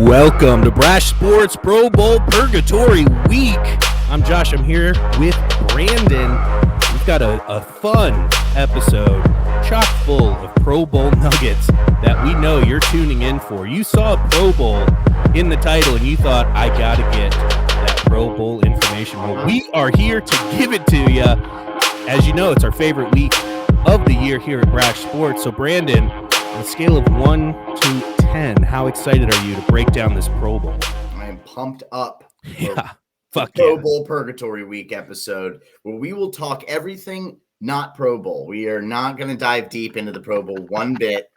Welcome to BRASH Sports Pro Bowl Purgatory Week. I'm Josh. I'm here with Brandon. We've got a fun episode chock full of Pro Bowl nuggets that we know you're tuning in for. You saw Pro Bowl in the title and you thought, I got to get that Pro Bowl information. Well, we are here to give it to you. As you know, it's our favorite week of the year here at BRASH Sports. So, Brandon, on a scale of 1 to 10, how excited are you to break down this Pro Bowl? I am pumped up. Yeah, fuck Pro yeah. Bowl Purgatory Week episode where we will talk everything not Pro Bowl. We are not going to dive deep into the Pro Bowl one bit.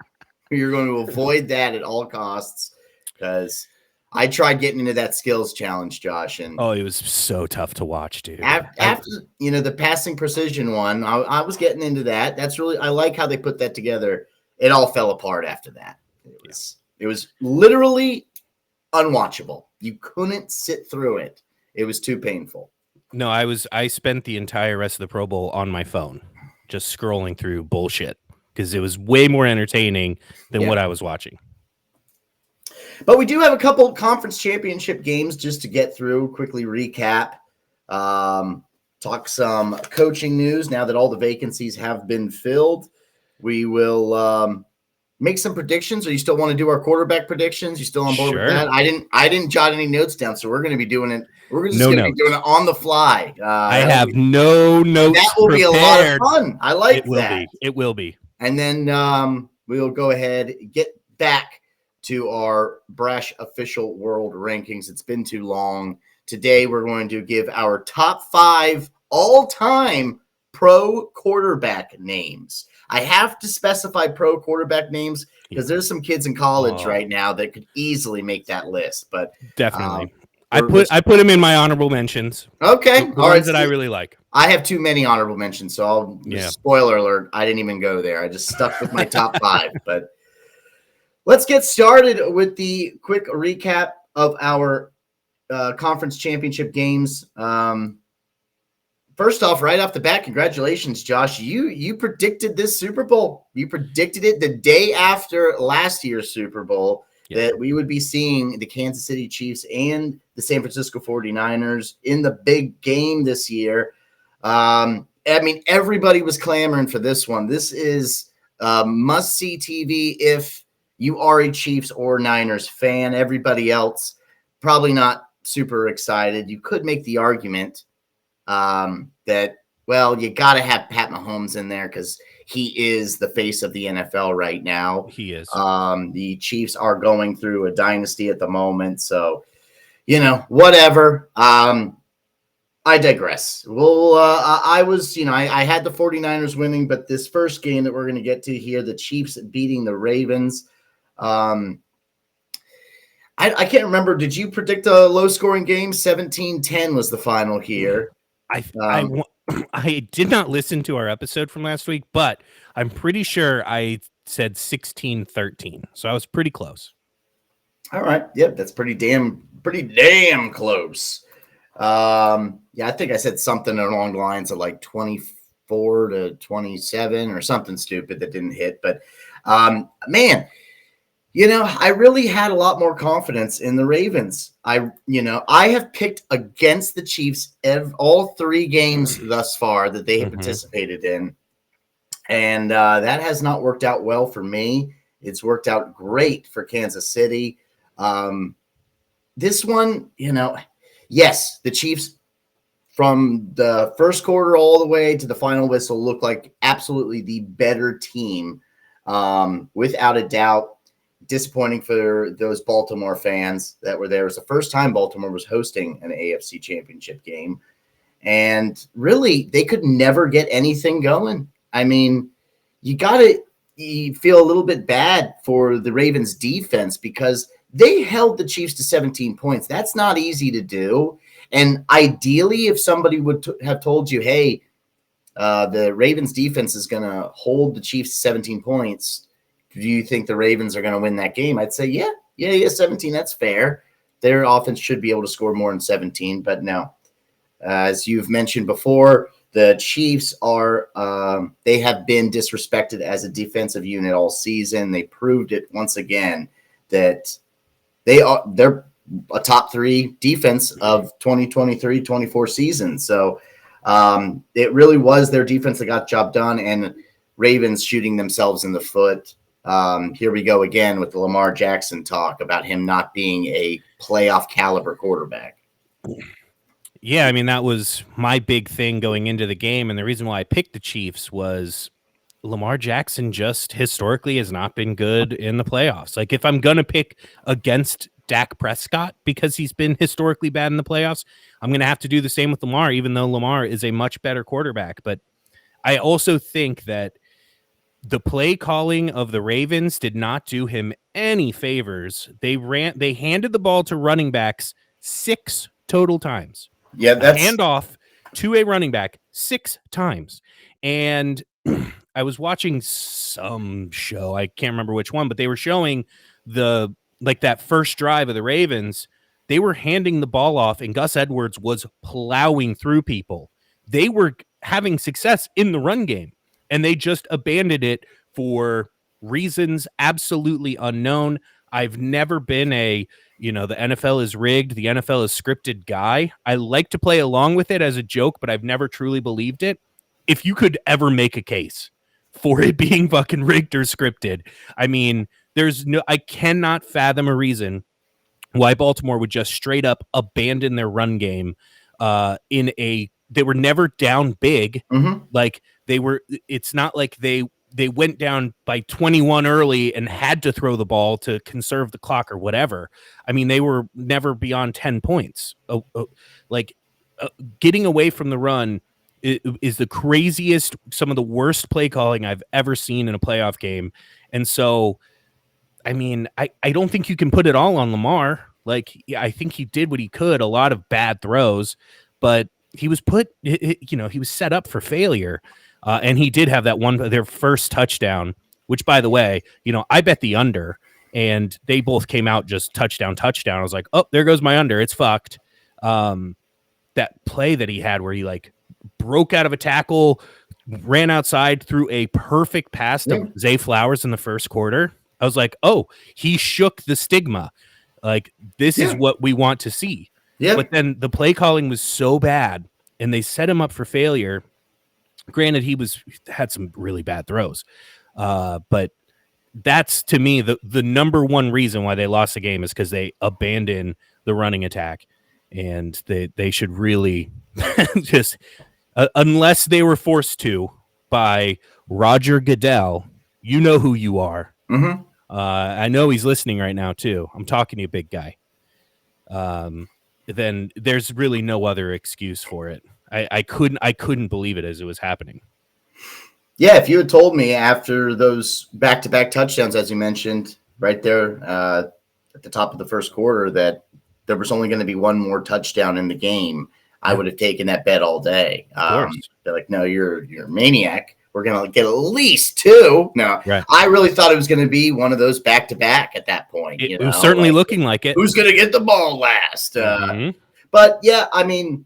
We are going to avoid that at all costs because I tried getting into that skills challenge, Josh, and Oh, it was so tough to watch, dude. after the passing precision one, I was getting into that. That's really I like how they put that together. It all fell apart after that. It was literally unwatchable. You couldn't sit through it. It was too painful. No, I spent the entire rest of the Pro Bowl on my phone, just scrolling through bullshit because it was way more entertaining than what I was watching. But we do have a couple conference championship games just to get through, quickly recap, talk some coaching news now that all the vacancies have been filled. We will make some predictions. Or you still want to do our quarterback predictions? You still on board with that? I didn't jot any notes down, so we're going to be doing it. We're just going to be doing it on the fly. I have no notes. That will prepared. be a lot of fun. I like that. It will be. And then we'll go ahead get back to our BRASH official world rankings. It's been too long. Today we're going to give our top 5 all-time pro quarterback names. I have to specify pro quarterback names because there's some kids in college right now that could easily make that list. But definitely, I put them in my honorable mentions. Okay, all right, that I really like. I have too many honorable mentions, so I'll spoiler alert. I didn't even go there. I just stuck with my top 5. But let's get started with the quick recap of our conference championship games. First off, right off the bat, congratulations, Josh. You predicted this Super Bowl. You predicted it the day after last year's Super Bowl that we would be seeing the Kansas City Chiefs and the San Francisco 49ers in the big game this year. I mean, everybody was clamoring for this one. This is must-see TV if you are a Chiefs or Niners fan. Everybody else probably not super excited. You could make the argument that, well, you got to have Pat Mahomes in there because he is the face of the NFL right now. He is. The Chiefs are going through a dynasty at the moment. So, whatever. I digress. Well, I was, I had the 49ers winning, but this first game that we're going to get to here, the Chiefs beating the Ravens. I can't remember. Did you predict a low-scoring game? 17-10 was the final here. I did not listen to our episode from last week, but I'm pretty sure I said 16-13. So I was pretty close. All right. Yep. That's pretty damn close. I think I said something along the lines of like 24-27 or something stupid that didn't hit. But man, I really had a lot more confidence in the Ravens. I have picked against the Chiefs all 3 games thus far that they have participated in. And that has not worked out well for me. It's worked out great for Kansas City. This one, yes, the Chiefs from the first quarter all the way to the final whistle look like absolutely the better team, without a doubt. Disappointing for those Baltimore fans that were there. It was the first time Baltimore was hosting an AFC championship game. And really, they could never get anything going. I mean, you feel a little bit bad for the Ravens defense because they held the Chiefs to 17 points. That's not easy to do. And ideally, if somebody would have told you, hey, the Ravens defense is going to hold the Chiefs to 17 points, do you think the Ravens are going to win that game? I'd say, yeah, 17. That's fair. Their offense should be able to score more than 17, but no. As you've mentioned before, the Chiefs they have been disrespected as a defensive unit all season. They proved it once again that they're a top 3 defense of 2023-24 season. So it really was their defense that got the job done, and Ravens shooting themselves in the foot. Here we go again with the Lamar Jackson talk about him not being a playoff caliber quarterback. Yeah, I mean, that was my big thing going into the game. And the reason why I picked the Chiefs was Lamar Jackson just historically has not been good in the playoffs. Like, if I'm going to pick against Dak Prescott because he's been historically bad in the playoffs, I'm going to have to do the same with Lamar, even though Lamar is a much better quarterback. But I also think that the play calling of the Ravens did not do him any favors. They handed the ball to running backs 6 total times. Yeah, that's handoff to a running back 6 times. And I was watching some show, I can't remember which one, but they were showing that first drive of the Ravens. They were handing the ball off, and Gus Edwards was plowing through people. They were having success in the run game, and they just abandoned it for reasons absolutely unknown. I've never been the NFL is rigged, the NFL is scripted guy. I like to play along with it as a joke, but I've never truly believed it. If you could ever make a case for it being fucking rigged or scripted, I mean, I cannot fathom a reason why Baltimore would just straight up abandon their run game. They were never down big. Mm-hmm. Like it's not like they went down by 21 early and had to throw the ball to conserve the clock or whatever. I mean, they were never beyond 10 points. Getting away from the run is the craziest, some of the worst play calling I've ever seen in a playoff game. And so, I mean, I don't think you can put it all on Lamar. Like, I think he did what he could, a lot of bad throws, but he was he was set up for failure. And he did have their first touchdown, which, by the way, I bet the under, and they both came out just touchdown. I was like, oh, there goes my under. It's fucked. That play that he had where he broke out of a tackle, ran outside, threw a perfect pass to Zay Flowers in the first quarter. I was like, oh, he shook the stigma. Like, this is what we want to see. Yeah. But then the play calling was so bad, and they set him up for failure. Granted, he had some really bad throws, but that's, to me, the number one reason why they lost the game is because they abandoned the running attack, and they should really just, unless they were forced to by Roger Goodell, you know who you are. Mm-hmm. I know he's listening right now too. I'm talking to you, big guy. Then there's really no other excuse for it. I couldn't believe it as it was happening. Yeah, if you had told me after those back-to-back touchdowns, as you mentioned right there at the top of the first quarter, that there was only going to be one more touchdown in the game, I would have taken that bet all day. They're like, no, you're a maniac. We're going to get at least 2. No, right. I really thought it was going to be one of those back-to-back at that point. It was certainly looking like it. Who's going to get the ball last? But, yeah, I mean,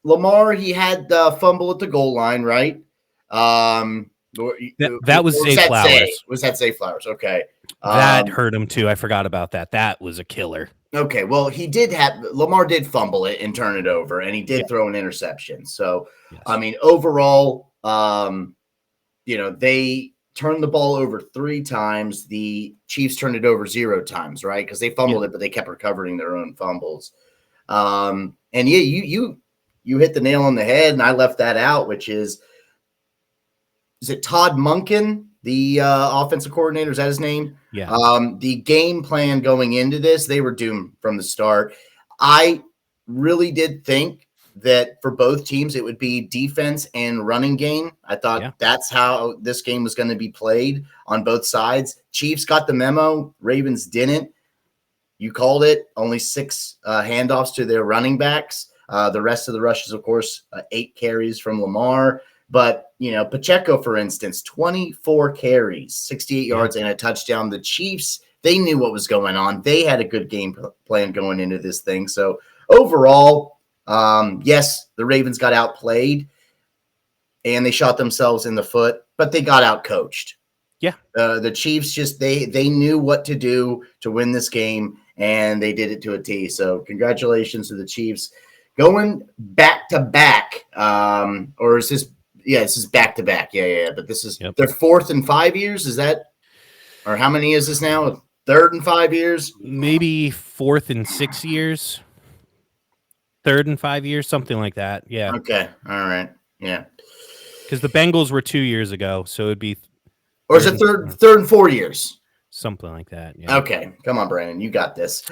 Lamar, he had the fumble at the goal line, right? That was Zay Flowers. Was that Zay Flowers? Okay. That hurt him, too. I forgot about that. That was a killer. Okay, well, Lamar did fumble it and turn it over, and he did throw an interception. So, yes. I mean, overall, they turned the ball over 3 times. The Chiefs turned it over 0 times, right? Because they fumbled it, but they kept recovering their own fumbles. And yeah, you hit the nail on the head, and I left that out, which is it Todd Monken, the offensive coordinator? Is that his name? Yeah. The game plan going into this, they were doomed from the start. I really did think that for both teams, it would be defense and running game. I thought that's how this game was going to be played on both sides. Chiefs got the memo. Ravens didn't. You called it. Only 6 handoffs to their running backs. The rest of the rushes, of course, 8 carries from Lamar. But, Pacheco, for instance, 24 carries, 68 yards, and a touchdown. The Chiefs, they knew what was going on. They had a good game plan going into this thing. So, overall, yes, the Ravens got outplayed, and they shot themselves in the foot, but they got outcoached. Yeah. The Chiefs they knew what to do to win this game, and they did it to a T. So congratulations to the Chiefs going back to back. Or is this? Yeah, this is back to back. Yeah. But this is their 4th in 5 years. Is that, or how many is this now? 3rd in 5 years? Maybe 4th in 6 years. 3rd in 5 years, something like that. Yeah. Okay. All right. Yeah. Because the Bengals were 2 years ago, so it'd be. Or is it third and 4 years? Something like that. Yeah. Okay. Come on, Brandon. You got this.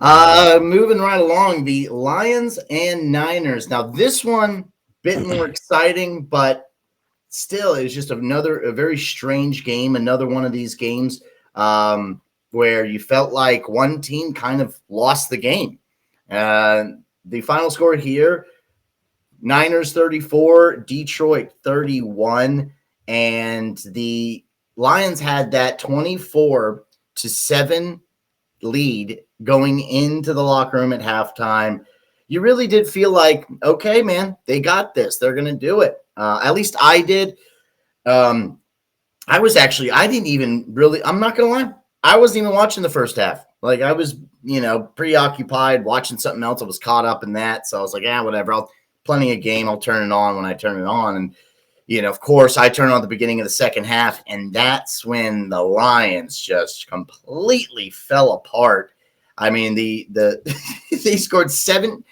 Moving right along, the Lions and Niners. Now, this one, bit more exciting, but still, it's just a very strange game. Another one of these games where you felt like one team kind of lost the game. The final score here, Niners 34, Detroit 31, and the Lions had that 24-7 lead going into the locker room at halftime. You really did feel like, okay, man, they got this. They're going to do it. At least I did. I didn't even really, I'm not going to lie, I wasn't even watching the first half. Like, I was, preoccupied watching something else. I was caught up in that. So I was like, whatever. Plenty of game. I'll turn it on when I turn it on. And, of course, I turned on at the beginning of the second half, and that's when the Lions just completely fell apart. I mean, they scored the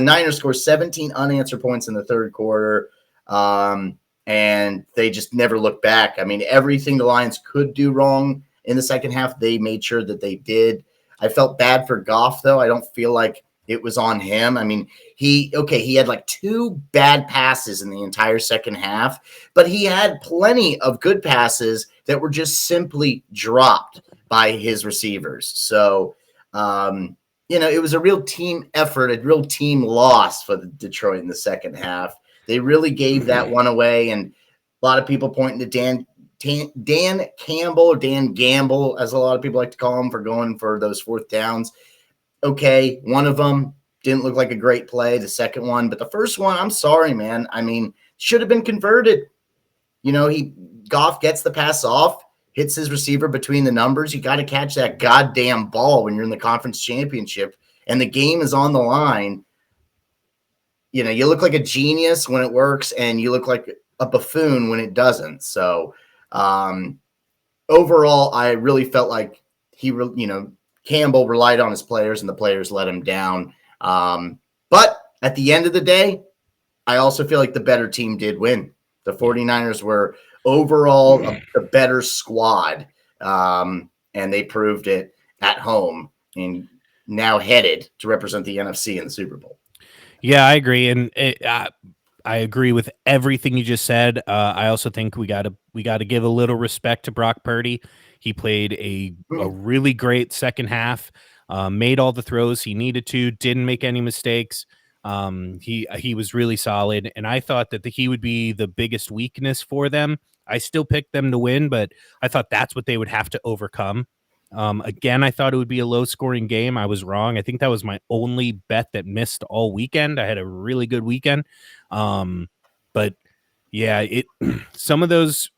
Niners scored 17 unanswered points in the third quarter, and they just never looked back. I mean, everything the Lions could do wrong in the second half, they made sure that they did. I felt bad for Goff, though. I don't feel like it was on him. I mean, he had like 2 bad passes in the entire second half, but he had plenty of good passes that were just simply dropped by his receivers. So, it was a real team effort, a real team loss for the Detroit in the second half. They really gave that one away, and a lot of people pointing to Dan Campbell, or Dan Gamble, as a lot of people like to call him, for going for those 4th downs. Okay, one of them didn't look like a great play, the second one, but the first one, I'm sorry, man. I mean, should have been converted. Goff gets the pass off, hits his receiver between the numbers. You got to catch that goddamn ball when you're in the conference championship and the game is on the line. You look like a genius when it works, and you look like a buffoon when it doesn't. So, overall, I really felt like Campbell relied on his players, and the players let him down. But at the end of the day, I also feel like the better team did win. The 49ers were overall a better squad, and they proved it at home, and now headed to represent the NFC in the Super Bowl. Yeah, I agree, and I agree with everything you just said. I also think we got to give a little respect to Brock Purdy. He played a really great second half, made all the throws he needed to, didn't make any mistakes. He was really solid, and I thought that he would be the biggest weakness for them. I still picked them to win, but I thought that's what they would have to overcome. Again, I thought it would be a low-scoring game. I was wrong. I think that was my only bet that missed all weekend. I had a really good weekend, but yeah, some of those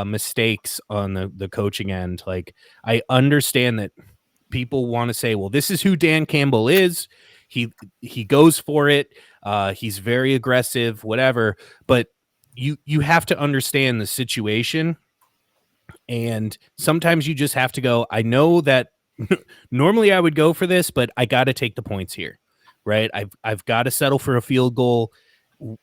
mistakes on the coaching end. Like, I understand that people want to say, well, this is who Dan Campbell is. He goes for it. He's very aggressive, whatever. But you have to understand the situation. And sometimes you just have to go, I know that normally I would go for this, but I got to take the points here, right? I've got to settle for a field goal.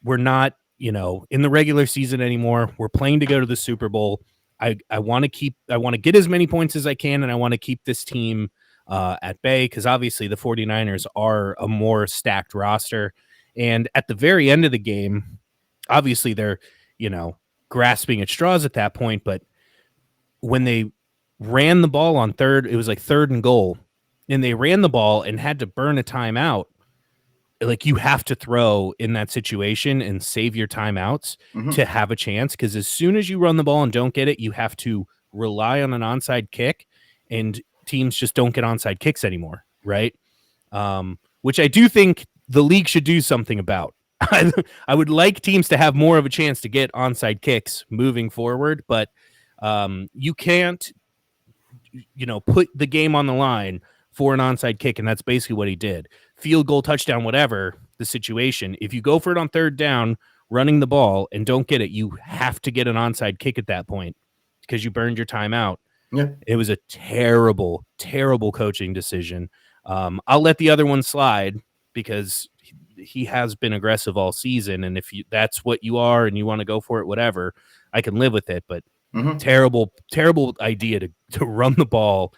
We're not, in the regular season anymore. We're playing to go to the Super Bowl. I want to get as many points as I can, and I want to keep this team at bay, because obviously the 49ers are a more stacked roster. And at the very end of the game, obviously they're, grasping at straws at that point, but when they ran the ball on third, it was like 3rd and goal, and they ran the ball and had to burn a timeout. Like, you have to throw in that situation and save your timeouts to have a chance. Because as soon as you run the ball and don't get it, you have to rely on an onside kick, and teams just don't get onside kicks anymore. Right. Which I do think the league should do something about. I would like teams to have more of a chance to get onside kicks moving forward, but you can't put the game on the line for an onside kick, and that's basically what he did. Field goal, touchdown, whatever the situation. If you go for it on third down, running the ball, and don't get it, you have to get an onside kick at that point because you burned your timeout. Yeah. It was a terrible, terrible coaching decision. I'll let the other one slide because he has been aggressive all season, and if that's what you are and you want to go for it, whatever, I can live with it. But terrible idea to run the ball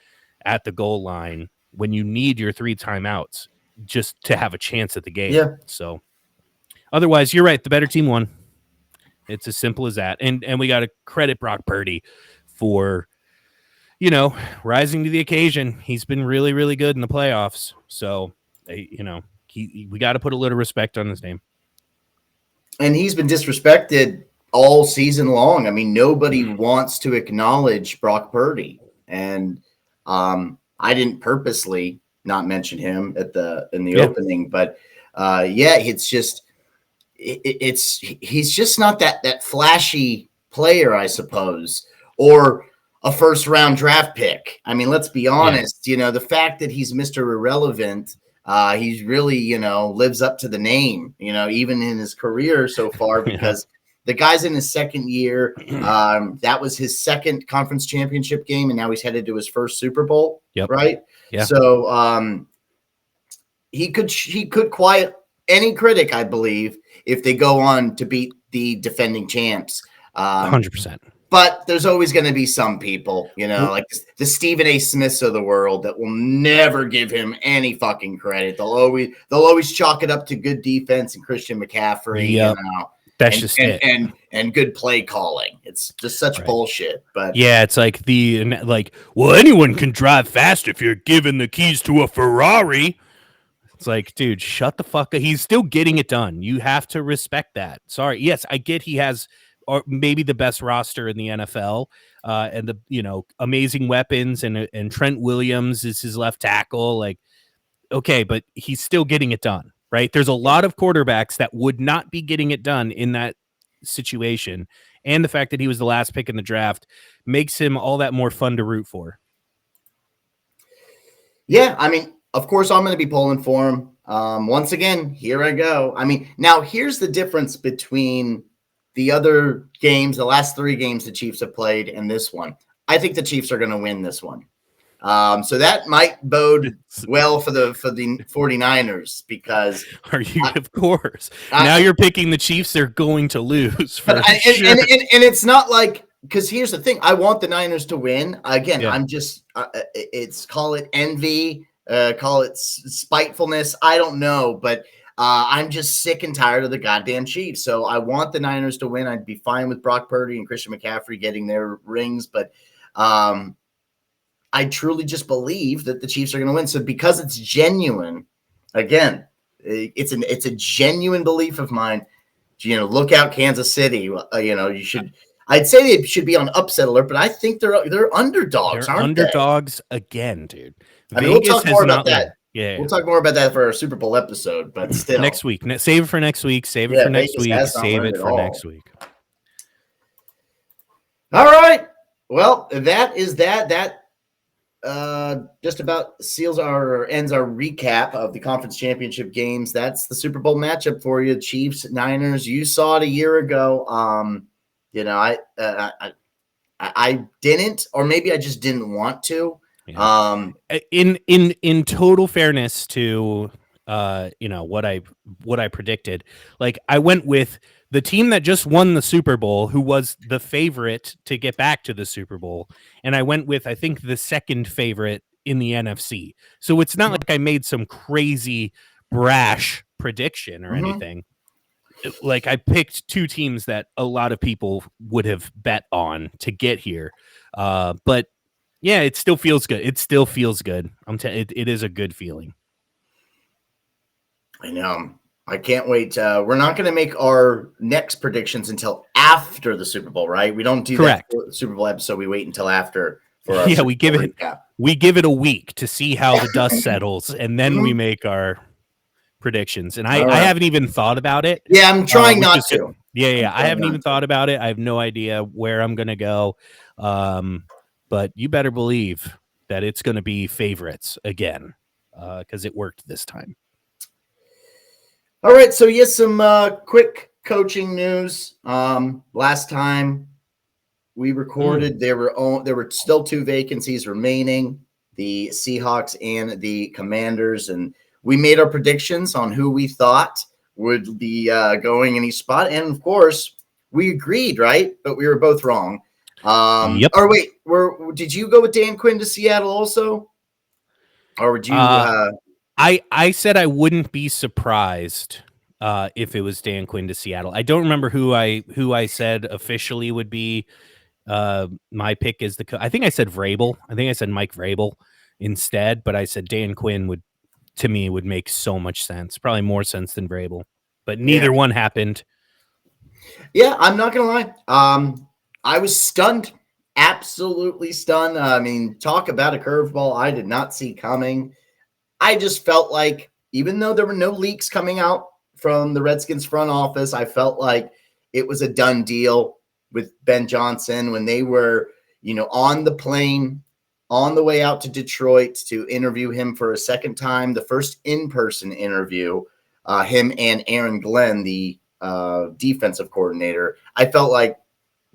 at the goal line when you need your 3 timeouts just to have a chance at the game. Yeah. So otherwise, you're right. The better team won. It's as simple as that. And we got to credit Brock Purdy for, rising to the occasion. He's been really, really good in the playoffs. So, we got to put a little respect on his name. And he's been disrespected all season long. I mean, nobody wants to acknowledge Brock Purdy. And I didn't purposely not mention him in the opening, but it's just he's just not that flashy player, I suppose, or a first round draft pick. I mean, let's be honest, the fact that he's Mr. Irrelevant, he's really, lives up to the name, even in his career so far, because the guy's in his second year. That was his second conference championship game, and now he's headed to his first Super Bowl. Yep. Right. Yeah. So he could quiet any critic, I believe, if they go on to beat the defending champs. 100%. But there's always going to be some people, like the Stephen A. Smiths of the world that will never give him any fucking credit. They'll always chalk it up to good defense and Christian McCaffrey. Yep. That's just it. And good play calling. It's just such bullshit. But yeah, it's like anyone can drive fast if you're given the keys to a Ferrari. It's like, dude, shut the fuck up. He's still getting it done. You have to respect that. Sorry. Yes, I get he has maybe the best roster in the NFL, and the amazing weapons, and Trent Williams is his left tackle. Like, okay, but he's still getting it done. Right? There's a lot of quarterbacks that would not be getting it done in that situation. And the fact that he was the last pick in the draft makes him all that more fun to root for. Yeah, I mean, of course, I'm going to be pulling for him. Once again, here I go. I mean, now here's the difference between the other games, the last 3 games the Chiefs have played, and this one. I think the Chiefs are going to win this one. So that might bode well for the 49ers because of course. Now you're picking the Chiefs. They're going to lose. And it's not like, because here's the thing. I want the Niners to win. Again, I'm just, call it envy, call it spitefulness. I don't know, but I'm just sick and tired of the goddamn Chiefs. So I want the Niners to win. I'd be fine with Brock Purdy and Christian McCaffrey getting their rings, but I truly just believe that the Chiefs are going to win. So because it's genuine, again, it's a genuine belief of mine. Look out, Kansas City. You should. I'd say they should be on upset alert, but I think they're underdogs. They're underdogs again, dude. I mean, we'll talk more about that. Yeah, we'll talk more about that for our Super Bowl episode. But still, next week. Save it for next week. Save it for next week. Save it for next week. All right. Well, that is that. That just about ends our recap of the conference championship games. That's the Super Bowl matchup for you, Chiefs, Niners. You saw it a year ago. I didn't, or maybe I just didn't want to. Yeah. In total fairness to what I predicted, like I went with the team that just won the Super Bowl, who was the favorite to get back to the Super Bowl. And I went with, I think, the second favorite in the NFC. So it's not like I made some crazy brash prediction or anything. Like I picked 2 teams that a lot of people would have bet on to get here. But yeah, it still feels good. It still feels good. It is a good feeling. I know. I can't wait. We're not going to make our next predictions until after the Super Bowl, right? We don't do that for the Super Bowl episode. We wait until after. For our we give it a week to see how the dust settles, and then we make our predictions. And I haven't even thought about it. Yeah, I'm trying not to. I haven't even thought about it. I have no idea where I'm going to go. But you better believe that it's going to be favorites again because it worked this time. All right, so yes, some quick coaching news. Last time we recorded, there were still 2 vacancies remaining, the Seahawks and the Commanders, and we made our predictions on who we thought would be going in each spot, and of course, we agreed, right? But we were both wrong. Yep. Or wait, did you go with Dan Quinn to Seattle also, or would you? I said I wouldn't be surprised if it was Dan Quinn to Seattle. I don't remember who I said officially would be my pick is I think I said Vrabel. I think I said Mike Vrabel instead, but I said Dan Quinn would make so much sense, probably more sense than Vrabel, but neither one happened. Yeah, I'm not gonna lie. I was stunned, absolutely stunned. I mean, talk about a curveball I did not see coming. I just felt like, even though there were no leaks coming out from the Redskins front office, I felt like it was a done deal with Ben Johnson when they were, on the plane on the way out to Detroit to interview him for a second time, the first in-person interview, him and Aaron Glenn, the defensive coordinator. I felt like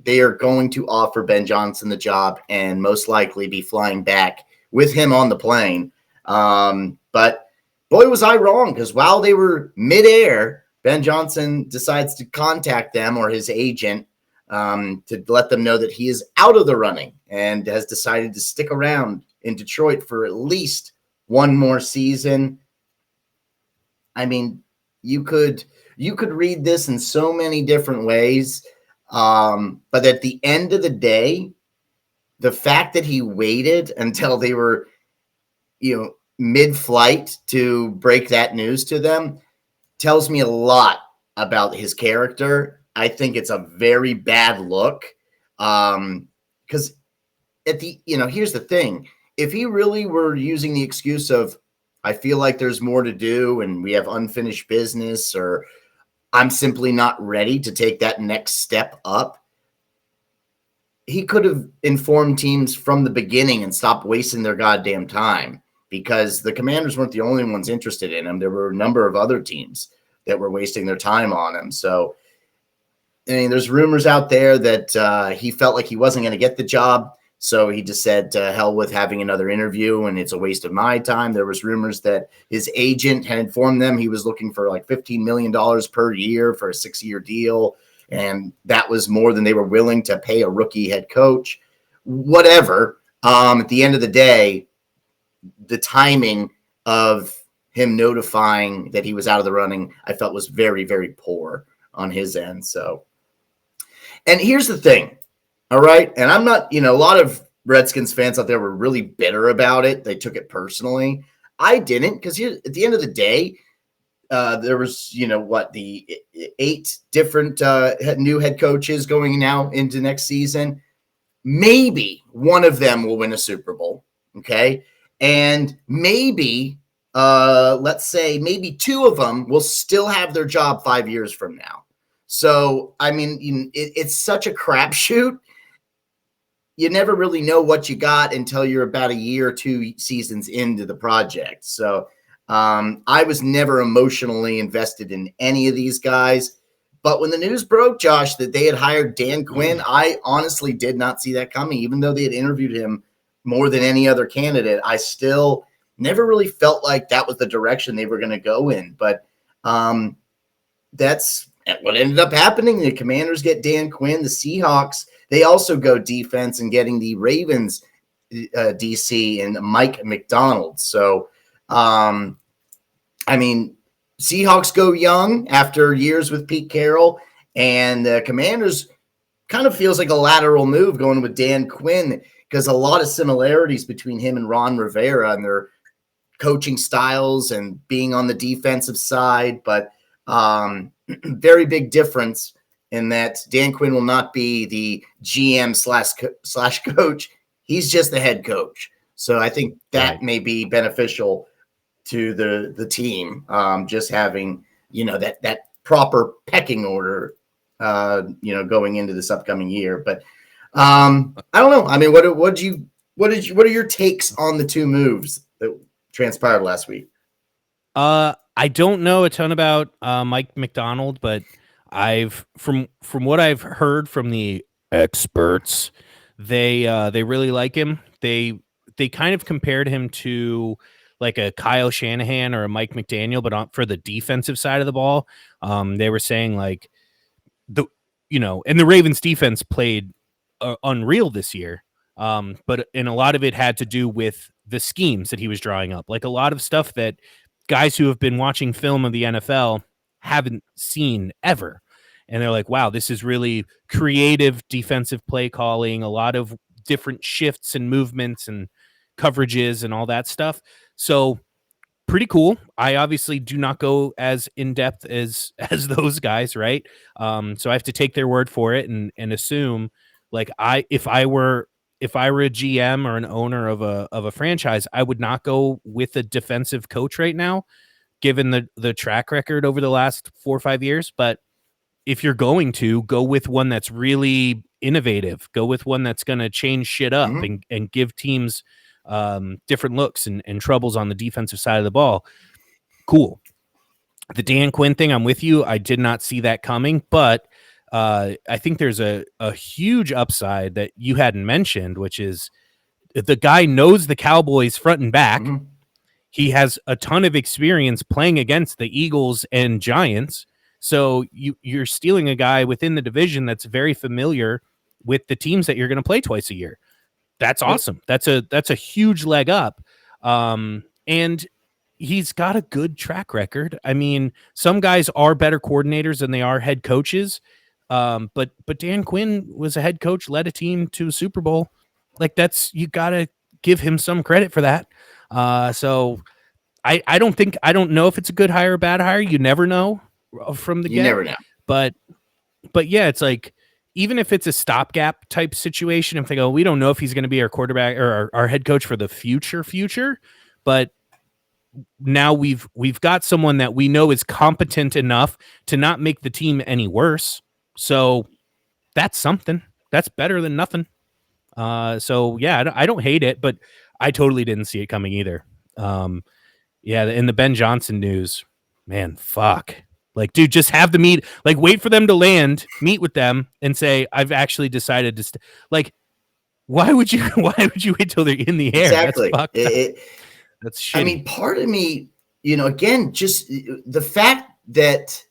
they are going to offer Ben Johnson the job and most likely be flying back with him on the plane. But boy, was I wrong, because while they were midair, Ben Johnson decides to contact them or his agent to let them know that he is out of the running and has decided to stick around in Detroit for at least one more season. I mean, you could read this in so many different ways. But at the end of the day, the fact that he waited until they were, mid-flight to break that news to them tells me a lot about his character. I think it's a very bad look. Because here's the thing. If he really were using the excuse of, I feel like there's more to do and we have unfinished business, or I'm simply not ready to take that next step up, he could have informed teams from the beginning and stopped wasting their goddamn time, because the Commanders weren't the only ones interested in him. There were a number of other teams that were wasting their time on him. So, I mean, there's rumors out there that he felt like he wasn't going to get the job. So he just said, to hell with having another interview, and it's a waste of my time. There was rumors that his agent had informed them he was looking for like $15 million per year for a 6-year deal. And that was more than they were willing to pay a rookie head coach. Whatever. At the end of the day, the timing of him notifying that he was out of the running, I felt was very, very poor on his end. So, and here's the thing. All right. And I'm not, a lot of Redskins fans out there were really bitter about it. They took it personally. I didn't, because at the end of the day, there was, the 8 different new head coaches going now into next season. Maybe one of them will win a Super Bowl. Okay. And maybe, let's say, maybe 2 of them will still have their job 5 years from now. So, I mean, it's such a crapshoot. You never really know what you got until you're about a year or 2 seasons into the project. So I was never emotionally invested in any of these guys. But when the news broke, Josh, that they had hired Dan Quinn, I honestly did not see that coming. Even though they had interviewed him more than any other candidate, I still never really felt like that was the direction they were going to go in. But that's what ended up happening. The Commanders get Dan Quinn. The Seahawks, they also go defense and getting the Ravens DC and Mike McDonald. So, I mean, Seahawks go young after years with Pete Carroll, and the Commanders kind of feels like a lateral move going with Dan Quinn, because a lot of similarities between him and Ron Rivera and their coaching styles and being on the defensive side. But very big difference in that Dan Quinn will not be the GM slash coach. He's just the head coach. So I think that may be beneficial to the team, just having, that proper pecking order, going into this upcoming year. But I don't know. I mean, what What are your takes on the two moves that transpired last week? I don't know a ton about Mike McDonald, but I've from what I've heard from the experts, they really like him. They kind of compared him to like a Kyle Shanahan or a Mike McDaniel, but for the defensive side of the ball. They were saying like and the Ravens defense played unreal this year. And a lot of it had to do with the schemes that he was drawing up, like a lot of stuff that guys who have been watching film of the NFL haven't seen ever. And they're like, wow, this is really creative defensive play calling, a lot of different shifts and movements and coverages and all that stuff. So pretty cool. I obviously do not go as in depth as those guys, right? So I have to take their word for it and assume like if I were a GM or an owner of a franchise, I would not go with a defensive coach right now, given the track record over the last 4 or 5 years. But if you're going to go with one that's really innovative, go with one that's going to change shit up and give teams different looks and troubles on the defensive side of the ball. Cool. The Dan Quinn thing, I'm with you. I did not see that coming, but I think there's a huge upside that you hadn't mentioned, which is the guy knows the Cowboys front and back. He has a ton of experience playing against the Eagles and Giants. So you're stealing a guy within the division that's very familiar with the teams that you're going to play twice a year. That's awesome. That's a huge leg up. And he's got a good track record. I mean, some guys are better coordinators than they are head coaches. But Dan Quinn was a head coach, led a team to a Super Bowl. Like you got to give him some credit for that. So I don't know if it's a good hire or bad hire. You never know from the get. You never know. But yeah, it's like, even if it's a stopgap type situation, if they go, we don't know if he's going to be our quarterback or our head coach for the future, but now we've got someone that we know is competent enough to not make the team any worse. So that's something. That's better than nothing. So yeah, I don't hate it, but I totally didn't see it coming either. Yeah, in the Ben Johnson news, man, fuck. Like, dude, just have the meet. Like, wait for them to land, meet with them, and say, "I've actually decided to." Like, why would you wait till they're in the air? Exactly. That's shitty. I mean, part of me, again, just the fact that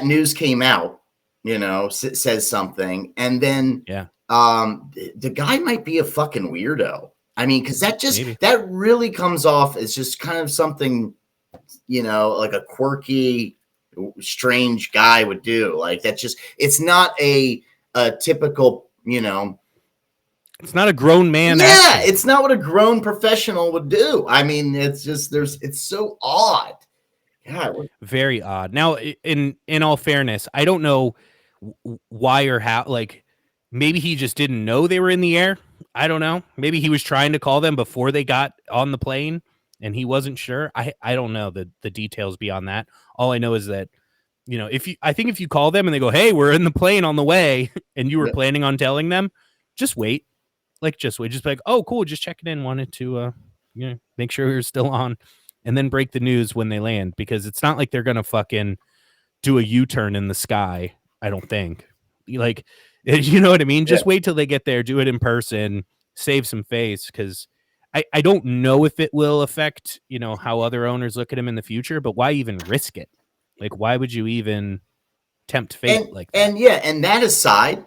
news came out, says something, and then the guy might be a fucking weirdo. I mean, because that really comes off as just kind of something, like a quirky, strange guy would do. Like it's not a typical, it's not a grown man. Yeah, it's not what a grown professional would do. I mean, it's just it's so odd. God, very odd. Now, in all fairness, I don't know why or how. Like, maybe he just didn't know they were in the air. I don't know. Maybe he was trying to call them before they got on the plane and he wasn't sure. I don't know the details beyond that. All I know is that, I think if you call them and they go, "Hey, we're in the plane on the way," and you were planning on telling them, just wait. Like, just wait. Just be like, "Oh, cool. Just checking in. Wanted to, make sure you're still on," and then break the news when they land, because it's not like they're going to fucking do a U-turn in the sky. I don't think. Like, you know what I mean? Just wait till they get there, do it in person, save some face, because I don't know if it will affect, how other owners look at him in the future, but why even risk it? Like, why would you even tempt fate like that? And that aside,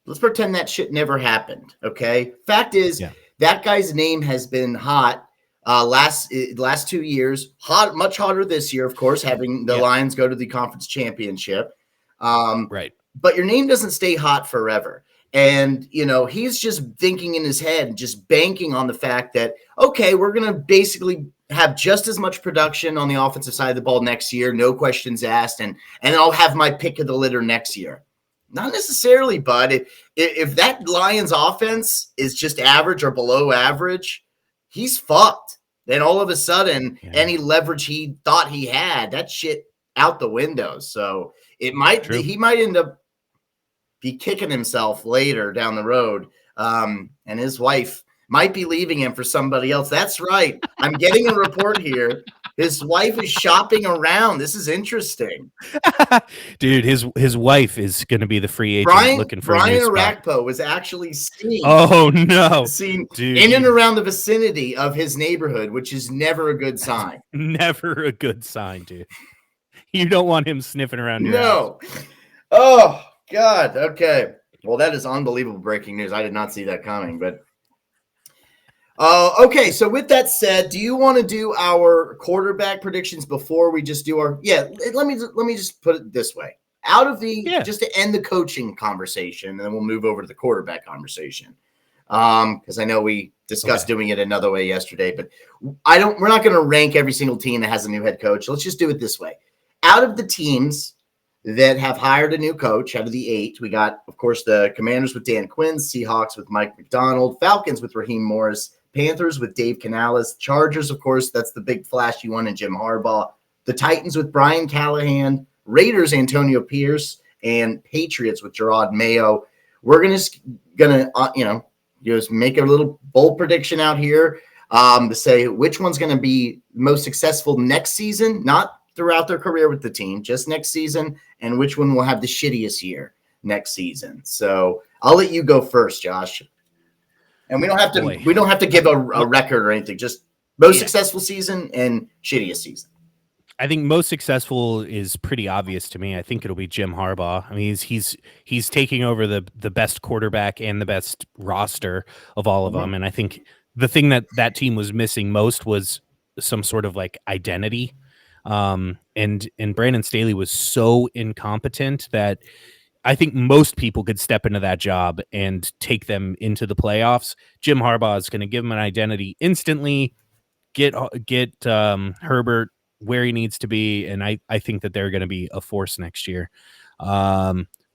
let's pretend that shit never happened, okay? Fact is, that guy's name has been hot last 2 years, much hotter this year, of course, having the Lions go to the conference championship. Right. But your name doesn't stay hot forever. And, he's just thinking in his head, just banking on the fact that, okay, we're going to basically have just as much production on the offensive side of the ball next year, no questions asked, and I'll have my pick of the litter next year. Not necessarily, bud. If that Lions offense is just average or below average, he's fucked. Then all of a sudden, any leverage he thought he had, that shit out the window. So he might end up be kicking himself later down the road. And his wife might be leaving him for somebody else. That's right. I'm getting a report here. His wife is shopping around. This is interesting. Dude, his wife is going to be the free agent looking for a new spot. Arakpo was actually seen. Oh no, seen dude, in and around the vicinity of his neighborhood, which is never a good sign. Never a good sign, dude. You don't want him sniffing around your house. Oh God. Okay. Well, that is unbelievable breaking news. I did not see that coming, but. Okay, so with that said, do you want to do our quarterback predictions before we just do our? Yeah, let me just put it this way: out of the just to end the coaching conversation, and then we'll move over to the quarterback conversation. Because I know we discussed doing it another way yesterday, but we're not going to rank every single team that has a new head coach. Let's just do it this way: out of the teams that have hired a new coach, out of the 8, we got, of course, the Commanders with Dan Quinn, Seahawks with Mike McDonald, Falcons with Raheem Morris, Panthers with Dave Canales, Chargers, of course, that's the big flashy one, and Jim Harbaugh. The Titans with Brian Callahan, Raiders Antonio Pierce, and Patriots with Gerard Mayo. We're gonna just make a little bold prediction out here to say which one's going to be most successful next season, not throughout their career with the team, just next season, and which one will have the shittiest year next season. So I'll let you go first, Josh. And we don't have to give a record or anything, just most successful season and shittiest season. I think most successful is pretty obvious to me. I think it'll be Jim Harbaugh. I mean, he's taking over the best quarterback and the best roster of all of them. And I think the thing that team was missing most was some sort of like identity. And Brandon Staley was so incompetent that I think most people could step into that job and take them into the playoffs. Jim Harbaugh is going to give them an identity instantly, get Herbert where he needs to be, and I think that they're going to be a force next year.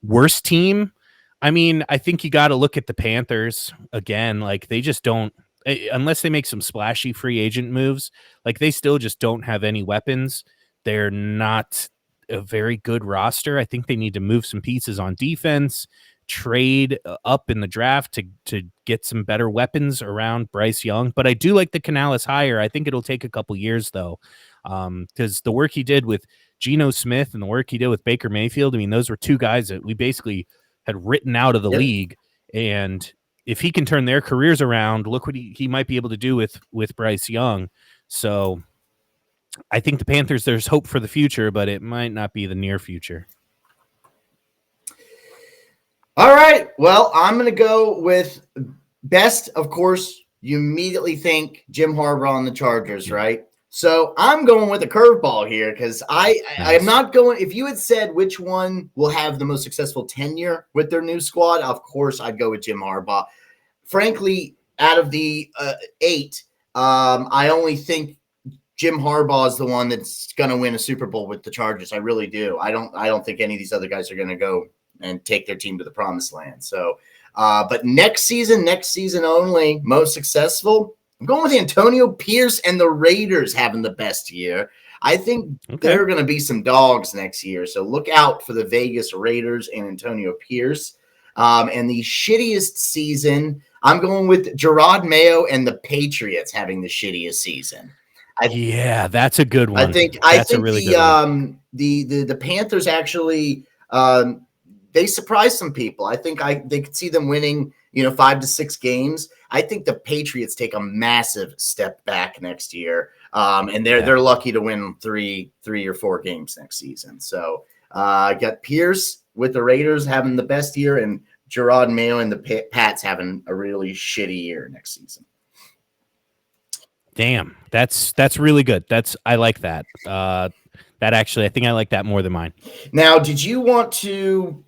Worst team, I mean, I think you got to look at the Panthers again. Like, they just don't, unless they make some splashy free agent moves, like they still just don't have any weapons. They're not a very good roster. I think they need to move some pieces on defense, trade up in the draft to get some better weapons around Bryce Young. But I do like the Canales hire. I think it'll take a couple years though, because the work he did with Geno Smith and the work he did with Baker Mayfield, I mean, those were two guys that we basically had written out of the league. And if he can turn their careers around, look what he might be able to do with Bryce Young. So I think the Panthers, there's hope for the future, but it might not be the near future. All right. Well, I'm going to go with best. Of course, you immediately think Jim Harbaugh and the Chargers, right? So I'm going with a curveball here because I'm not going. If you had said which one will have the most successful tenure with their new squad, of course, I'd go with Jim Harbaugh. Frankly, out of the 8, I only think Jim Harbaugh is the one that's going to win a Super Bowl with the Chargers. I really do. I don't think any of these other guys are going to go and take their team to the promised land. So, but next season only, most successful, I'm going with Antonio Pierce and the Raiders having the best year. I think there are going to be some dogs next year. So look out for the Vegas Raiders and Antonio Pierce. And the shittiest season, I'm going with Gerard Mayo and the Patriots having the shittiest season. That's a good one. I think a really good one. The Panthers actually they surprised some people. I think they could see them winning, 5 to 6 games. I think the Patriots take a massive step back next year, and they're lucky to win 3 or 4 games next season. So I got Pierce with the Raiders having the best year, and Gerard Mayo and the Pats having a really shitty year next season. Damn, that's really good. I like that. That actually, I think I like that more than mine. Now, did you want to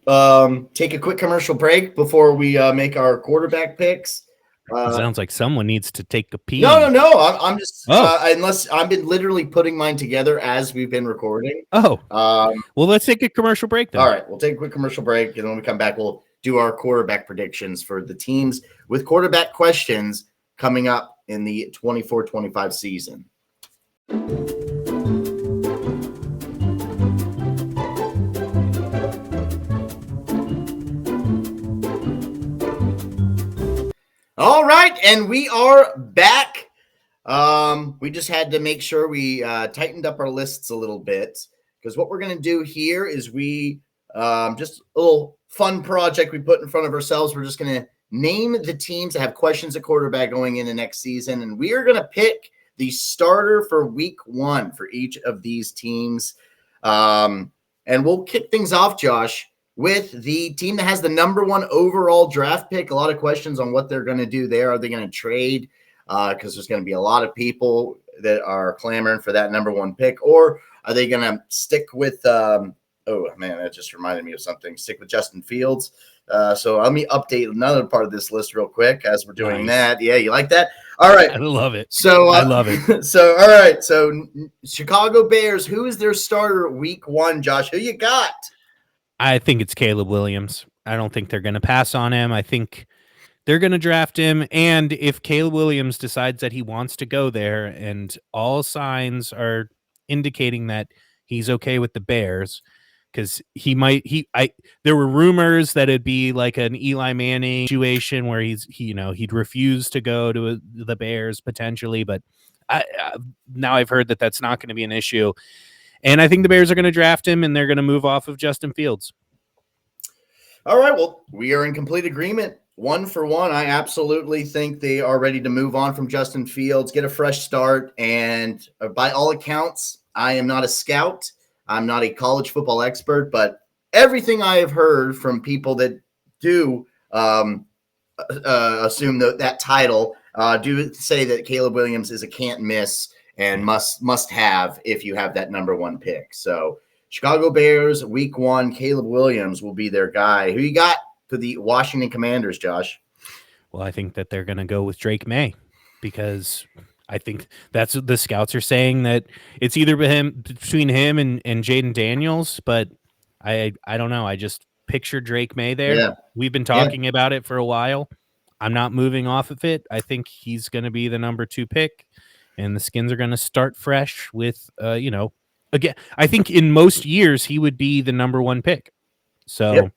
take a quick commercial break before we make our quarterback picks? Sounds like someone needs to take a pee. No. I'm just unless I've been literally putting mine together as we've been recording. Well, let's take a commercial break then. All right, we'll take a quick commercial break, and when we come back, we'll do our quarterback predictions for the teams with quarterback questions coming up in the 24-25 season. All right, and we are back. We just had to make sure we tightened up our lists a little bit because what we're going to do here is we just a little fun project we put in front of ourselves. We're just going to name the teams that have questions at quarterback going into next season, and we are going to pick the starter for week 1 for each of these teams. And we'll kick things off, Josh, with the team that has the number 1 overall draft pick. A lot of questions on what they're going to do there. Are they going to trade? Because there's going to be a lot of people that are clamoring for that number 1 pick, or are they going to stick with oh man, that just reminded me of something. Stick with Justin Fields. So let me update another part of this list real quick as we're doing that. Yeah, you like that? All right. I love it. So I love it. So all right. So Chicago Bears, who is their starter week 1, Josh? Who you got? I think it's Caleb Williams. I don't think they're going to pass on him. I think they're going to draft him. And if Caleb Williams decides that he wants to go there, and all signs are indicating that he's okay with the Bears, because there were rumors that it'd be like an Eli Manning situation where he'd refuse to go to the Bears potentially, but now I've heard that that's not going to be an issue. And I think the Bears are going to draft him, and they're going to move off of Justin Fields. All right. Well, we are in complete agreement. 1 for 1. I absolutely think they are ready to move on from Justin Fields, get a fresh start. And by all accounts, I am not a scout. I'm not a college football expert, but everything I have heard from people that do assume that title do say that Caleb Williams is a can't miss and must have if you have that number 1 pick. So Chicago Bears week 1, Caleb Williams will be their guy. Who you got for the Washington Commanders, Josh? Well, I think that they're going to go with Drake May, because I think that's what the scouts are saying, that it's either between him and Jaden Daniels, but I don't know. I just picture Drake May there. Yeah. We've been talking about it for a while. I'm not moving off of it. I think he's going to be the number 2 pick, and the Skins are going to start fresh with, again, I think in most years he would be the number 1 pick. So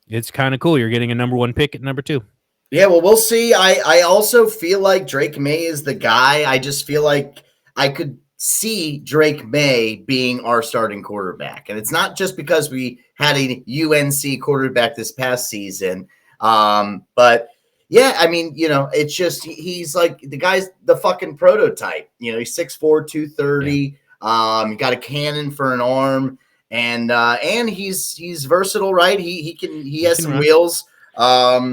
it's kind of cool. You're getting a number 1 pick at number 2. Yeah, well, we'll see. I also feel like Drake May is the guy. I just feel like I could see Drake May being our starting quarterback. And it's not just because we had a UNC quarterback this past season. But yeah, I mean, it's just he's like the guy's the fucking prototype. He's 6'4", 230. He got a cannon for an arm, and he's versatile, right? He has some wheels.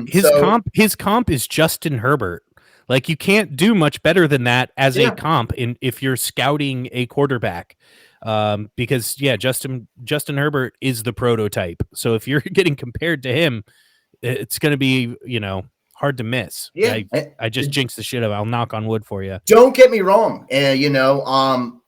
His comp is Justin Herbert. Like, you can't do much better than that as a comp if you're scouting a quarterback. Because Justin Herbert is the prototype. So if you're getting compared to him, it's going to be, hard to miss. Yeah. I just jinxed the shit out. I'll knock on wood for you. Don't get me wrong.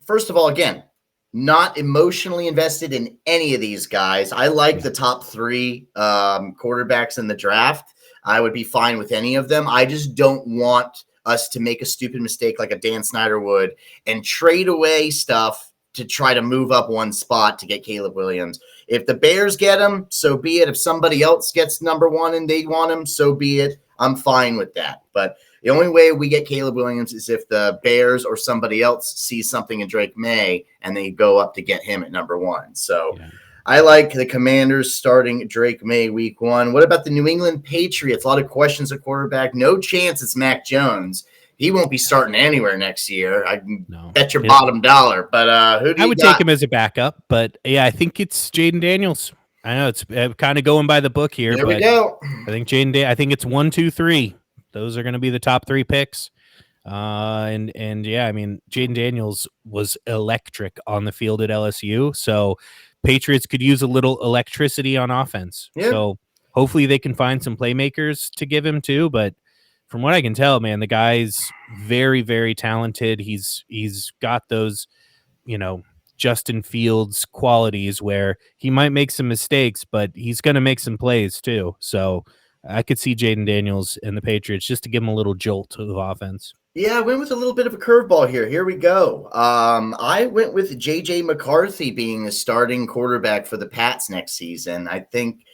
First of all, again, not emotionally invested in any of these guys. I like the top 3 quarterbacks in the draft. I would be fine with any of them. I just don't want us to make a stupid mistake like a Dan Snyder would and trade away stuff to try to move up 1 spot to get Caleb Williams. If the Bears get him, so be it. If somebody else gets number 1 and they want him, so be it. I'm fine with that. But the only way we get Caleb Williams is if the Bears or somebody else sees something in Drake May and they go up to get him at number 1. So I like the Commanders starting Drake May week 1. What about the New England Patriots? A lot of questions at quarterback. No chance it's Mac Jones. He won't be starting anywhere next year. I can bet your bottom dollar. But who do you I would take him as a backup. But yeah, I think it's Jaden Daniels. I know it's kind of going by the book here. There we go. I think I think it's 1, 2, 3. Those are going to be the top 3 picks. And yeah, I mean, Jaden Daniels was electric on the field at LSU. So Patriots could use a little electricity on offense. Yeah. So hopefully they can find some playmakers to give him too. But from what I can tell, man, the guy's very, very talented. He's got those, Justin Fields qualities where he might make some mistakes, but he's going to make some plays too. So I could see Jaden Daniels and the Patriots just to give him a little jolt of offense. Yeah, I went with a little bit of a curveball here. Here we go. I went with J.J. McCarthy being the starting quarterback for the Pats next season. I think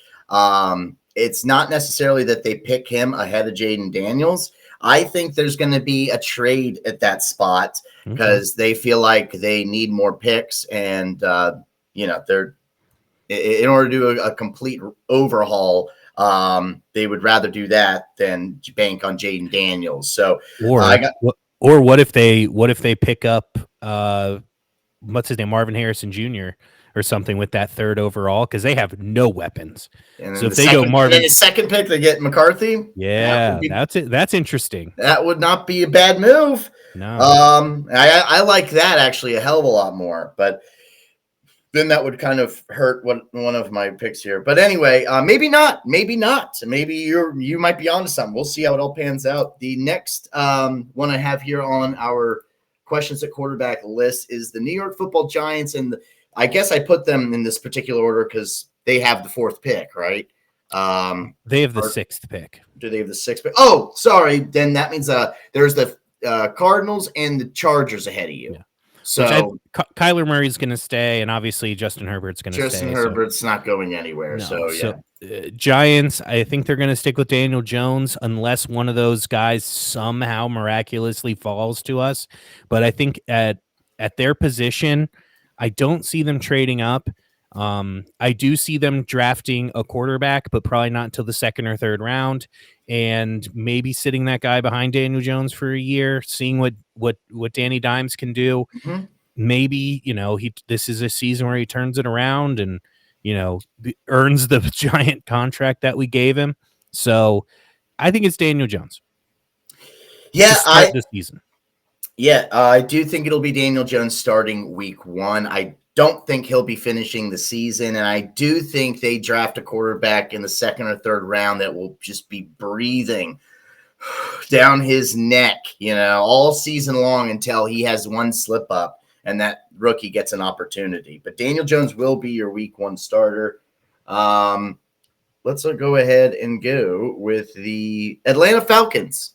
it's not necessarily that they pick him ahead of Jaden Daniels. I think there's going to be a trade at that spot because they feel like they need more picks, and they're in order to do a complete overhaul. They would rather do that than bank on Jaden Daniels. So, or what if they pick up what's his name, Marvin Harrison Jr. or something with that third overall, because they have no weapons. And so if they go Marvin, and then the second pick, they get McCarthy. Yeah, that's it. That's interesting. That would not be a bad move. No, I like that actually a hell of a lot more, but then that would kind of hurt one of my picks here. But anyway, maybe not. Maybe you might be onto something. We'll see how it all pans out. The next one I have here on our questions at quarterback list is the New York Football Giants, and I guess I put them in this particular order because they have the fourth pick, right? They have the sixth pick. Do they have the sixth pick? Oh, sorry. Then that means there's the Cardinals and the Chargers ahead of you. Yeah. So Kyler Murray's going to stay, and obviously Justin Herbert's going to stay. Justin Herbert's not going anywhere. No, Giants, I think they're going to stick with Daniel Jones unless one of those guys somehow miraculously falls to us. But I think at their position, I don't see them trading up. I do see them drafting a quarterback, but probably not until the second or third round, and maybe sitting that guy behind Daniel Jones for a year, seeing what Danny Dimes can do. Mm-hmm. Maybe, this is a season where he turns it around and, earns the giant contract that we gave him. So I think it's Daniel Jones. Yeah, this season. Yeah, I do think it'll be Daniel Jones starting week 1. I don't think he'll be finishing the season, and I do think they draft a quarterback in the second or third round that will just be breathing down his neck, all season long until he has one slip up and that rookie gets an opportunity. But Daniel Jones will be your week 1 starter. Let's go ahead and go with the Atlanta Falcons.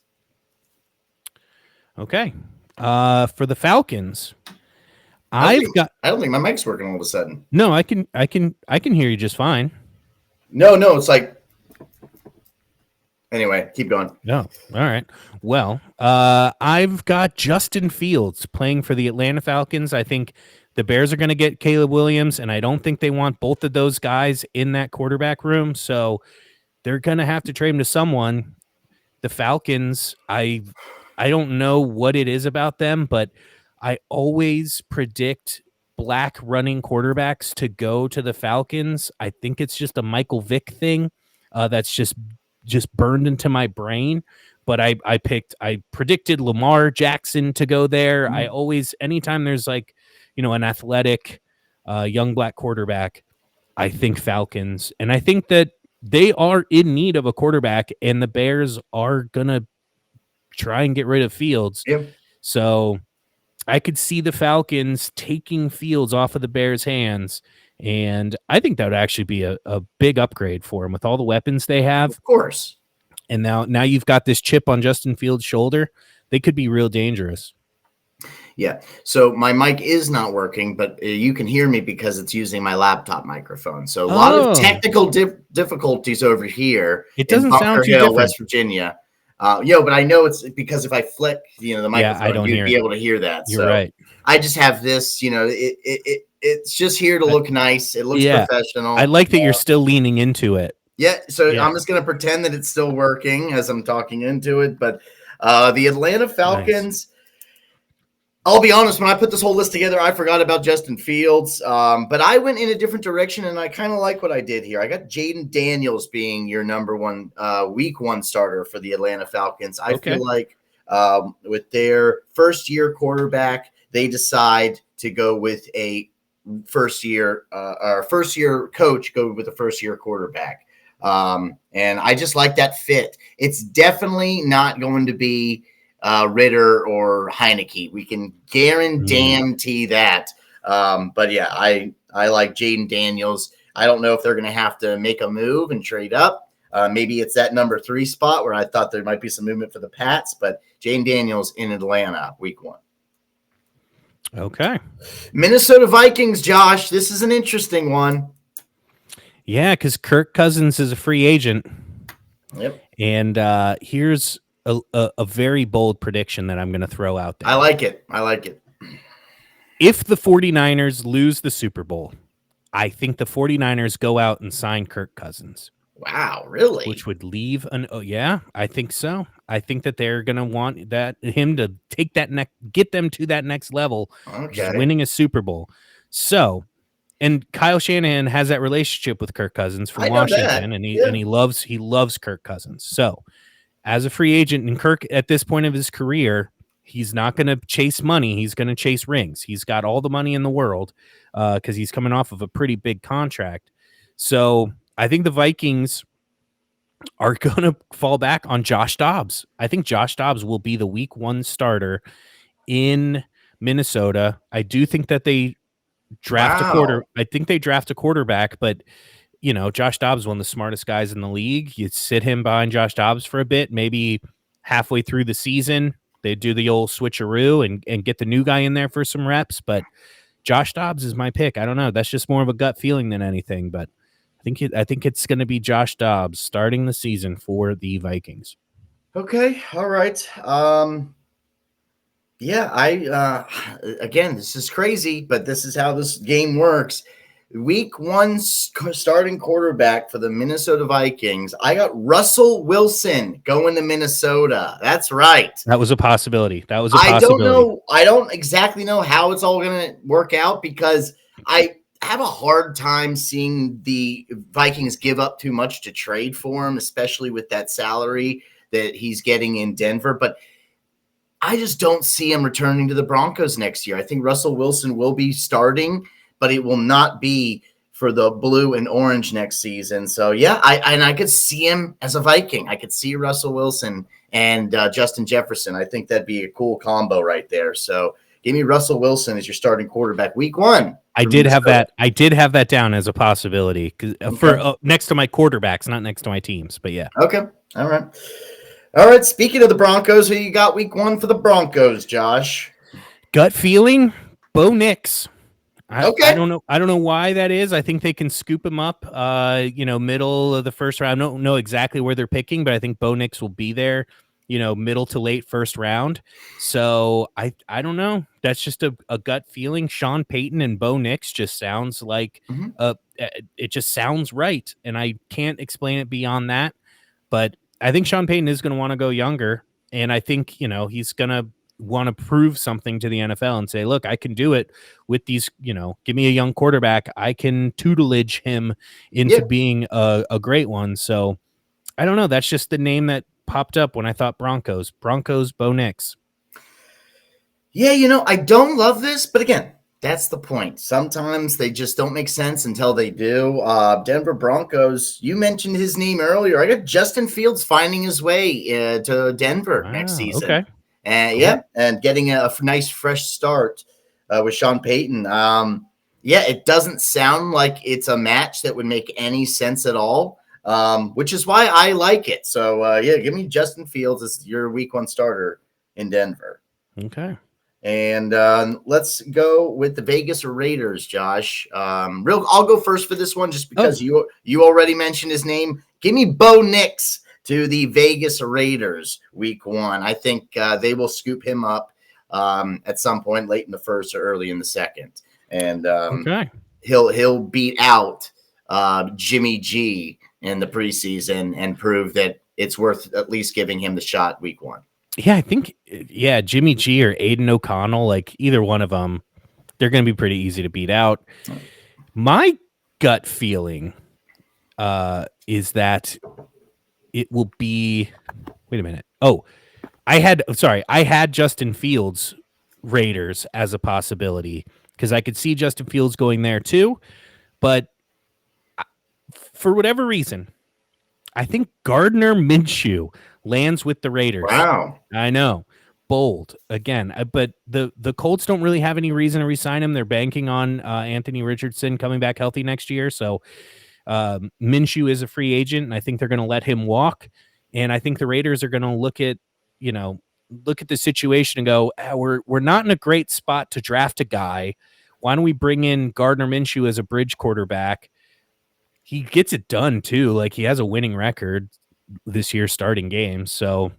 Okay. For the Falcons, I don't think my mic's working all of a sudden. No, I can hear you just fine. No, it's like, anyway, keep going. No. All right. Well, I've got Justin Fields playing for the Atlanta Falcons. I think the Bears are going to get Caleb Williams, and I don't think they want both of those guys in that quarterback room. So they're going to have to trade him to someone. The Falcons, I don't know what it is about them, but I always predict black running quarterbacks to go to the Falcons. I think it's just a Michael Vick thing that's just burned into my brain. But I predicted Lamar Jackson to go there. I always, anytime there's an athletic young black quarterback, I think Falcons. And I think that they are in need of a quarterback, and the Bears are going to try and get rid of Fields. Yep. So I could see the Falcons taking Fields off of the Bears' hands, and I think that would actually be a big upgrade for them with all the weapons they have. Of course. And now you've got this chip on Justin Fields' shoulder. They could be real dangerous. Yeah. So my mic is not working, but you can hear me because it's using my laptop microphone. So a lot of technical difficulties over here. It doesn't sound too different. West Virginia. But I know it's because if I flick, the microphone, you'd be able to hear that. You're right. I just have this, it's just here to look nice. It looks professional. I like that you're still leaning into it. Yeah. So I'm just going to pretend that it's still working as I'm talking into it. But the Atlanta Falcons, I'll be honest, when I put this whole list together, I forgot about Justin Fields. But I went in a different direction, and I kind of like what I did here. I got Jaden Daniels being your number 1 week 1 starter for the Atlanta Falcons. I feel like with their first-year quarterback, they decide to go with a first-year coach, go with a first-year quarterback. And I just like that fit. It's definitely not going to be Ritter or Heineke. We can guarantee that. But yeah, I like Jaden Daniels. I don't know if they're going to have to make a move and trade up. Maybe it's that number 3 spot where I thought there might be some movement for the Pats, but Jaden Daniels in Atlanta week 1. Okay. Minnesota Vikings, Josh. This is an interesting one. Yeah, because Kirk Cousins is a free agent. Yep. And here's a very bold prediction that I'm going to throw out there. I like it. I like it. If the 49ers lose the Super Bowl, I think the 49ers go out and sign Kirk Cousins. Wow, really? Which would leave yeah, I think so. I think that they're going to want him to take that get them to that next level, which is winning a Super Bowl. So, and Kyle Shanahan has that relationship with Kirk Cousins from Washington, and he loves Kirk Cousins. So, as a free agent, and Kirk at this point of his career, he's not going to chase money. He's going to chase rings. He's got all the money in the world because he's coming off of a pretty big contract. So I think the Vikings are going to fall back on Josh Dobbs. I think Josh Dobbs will be the week 1 starter in Minnesota. I do think that they draft I think they draft a quarterback, but you know, Josh Dobbs is one of the smartest guys in the league. You sit him behind Josh Dobbs for a bit, maybe halfway through the season, they do the old switcheroo and get the new guy in there for some reps. But Josh Dobbs is my pick. I don't know. That's just more of a gut feeling than anything. But I think it's going to be Josh Dobbs starting the season for the Vikings. Okay. All right. Yeah, again, this is crazy, but this is how this game works. Week 1 starting quarterback for the Minnesota Vikings. I got Russell Wilson going to Minnesota. That's right. That was a possibility. I don't know. I don't exactly know how it's all going to work out because I have a hard time seeing the Vikings give up too much to trade for him, especially with that salary that he's getting in Denver. But I just don't see him returning to the Broncos next year. I think Russell Wilson will be starting, but it will not be for the blue and orange next season. So, yeah, I could see him as a Viking. I could see Russell Wilson and Justin Jefferson. I think that'd be a cool combo right there. So, give me Russell Wilson as your starting quarterback week 1. I did have that down as a possibility for next to my quarterbacks, not next to my teams. But yeah. Okay. All right. All right. Speaking of the Broncos, who you got week 1 for the Broncos, Josh? Gut feeling, Bo Nix. I don't know why that is. I think they can scoop him up, middle of the first round. I don't know exactly where they're picking, but I think Bo Nix will be there, middle to late first round. So I don't know. That's just a gut feeling. Sean Payton and Bo Nix just sounds like it just sounds right. And I can't explain it beyond that. But I think Sean Payton is going to want to go younger. And I think, he's going to want to prove something to the NFL and say, look, I can do it with these, give me a young quarterback. I can tutelage him into being a great one. So I don't know. That's just the name that popped up when I thought Broncos, Bo Nix. Yeah, I don't love this, but again, that's the point. Sometimes they just don't make sense until they do. Denver Broncos, you mentioned his name earlier. I got Justin Fields finding his way to Denver next season. Okay. And and getting a nice fresh start with Sean Payton. It doesn't sound like it's a match that would make any sense at all, which is why I like it. So, give me Justin Fields as your week 1 starter in Denver. Okay. And let's go with the Vegas Raiders, Josh. I'll go first for this one just because you already mentioned his name. Give me Bo Nix to the Vegas Raiders week 1. I think they will scoop him up at some point late in the first or early in the second. And he'll beat out Jimmy G in the preseason and prove that it's worth at least giving him the shot week 1. Yeah, I think, Jimmy G or Aiden O'Connell, like either one of them, they're going to be pretty easy to beat out. My gut feeling is that it will be, wait a minute. I had Justin Fields Raiders as a possibility because I could see Justin Fields going there too. But for whatever reason, I think Gardner Minshew lands with the Raiders. Wow. I know. Bold again. But the Colts don't really have any reason to re-sign him. They're banking on Anthony Richardson coming back healthy next year. So Minshew is a free agent, and I think they're going to let him walk. And I think the Raiders are going to look at the situation and go, we're not in a great spot to draft a guy. Why don't we bring in Gardner Minshew as a bridge quarterback? he gets it done too. Like, he has a winning record this year starting games. So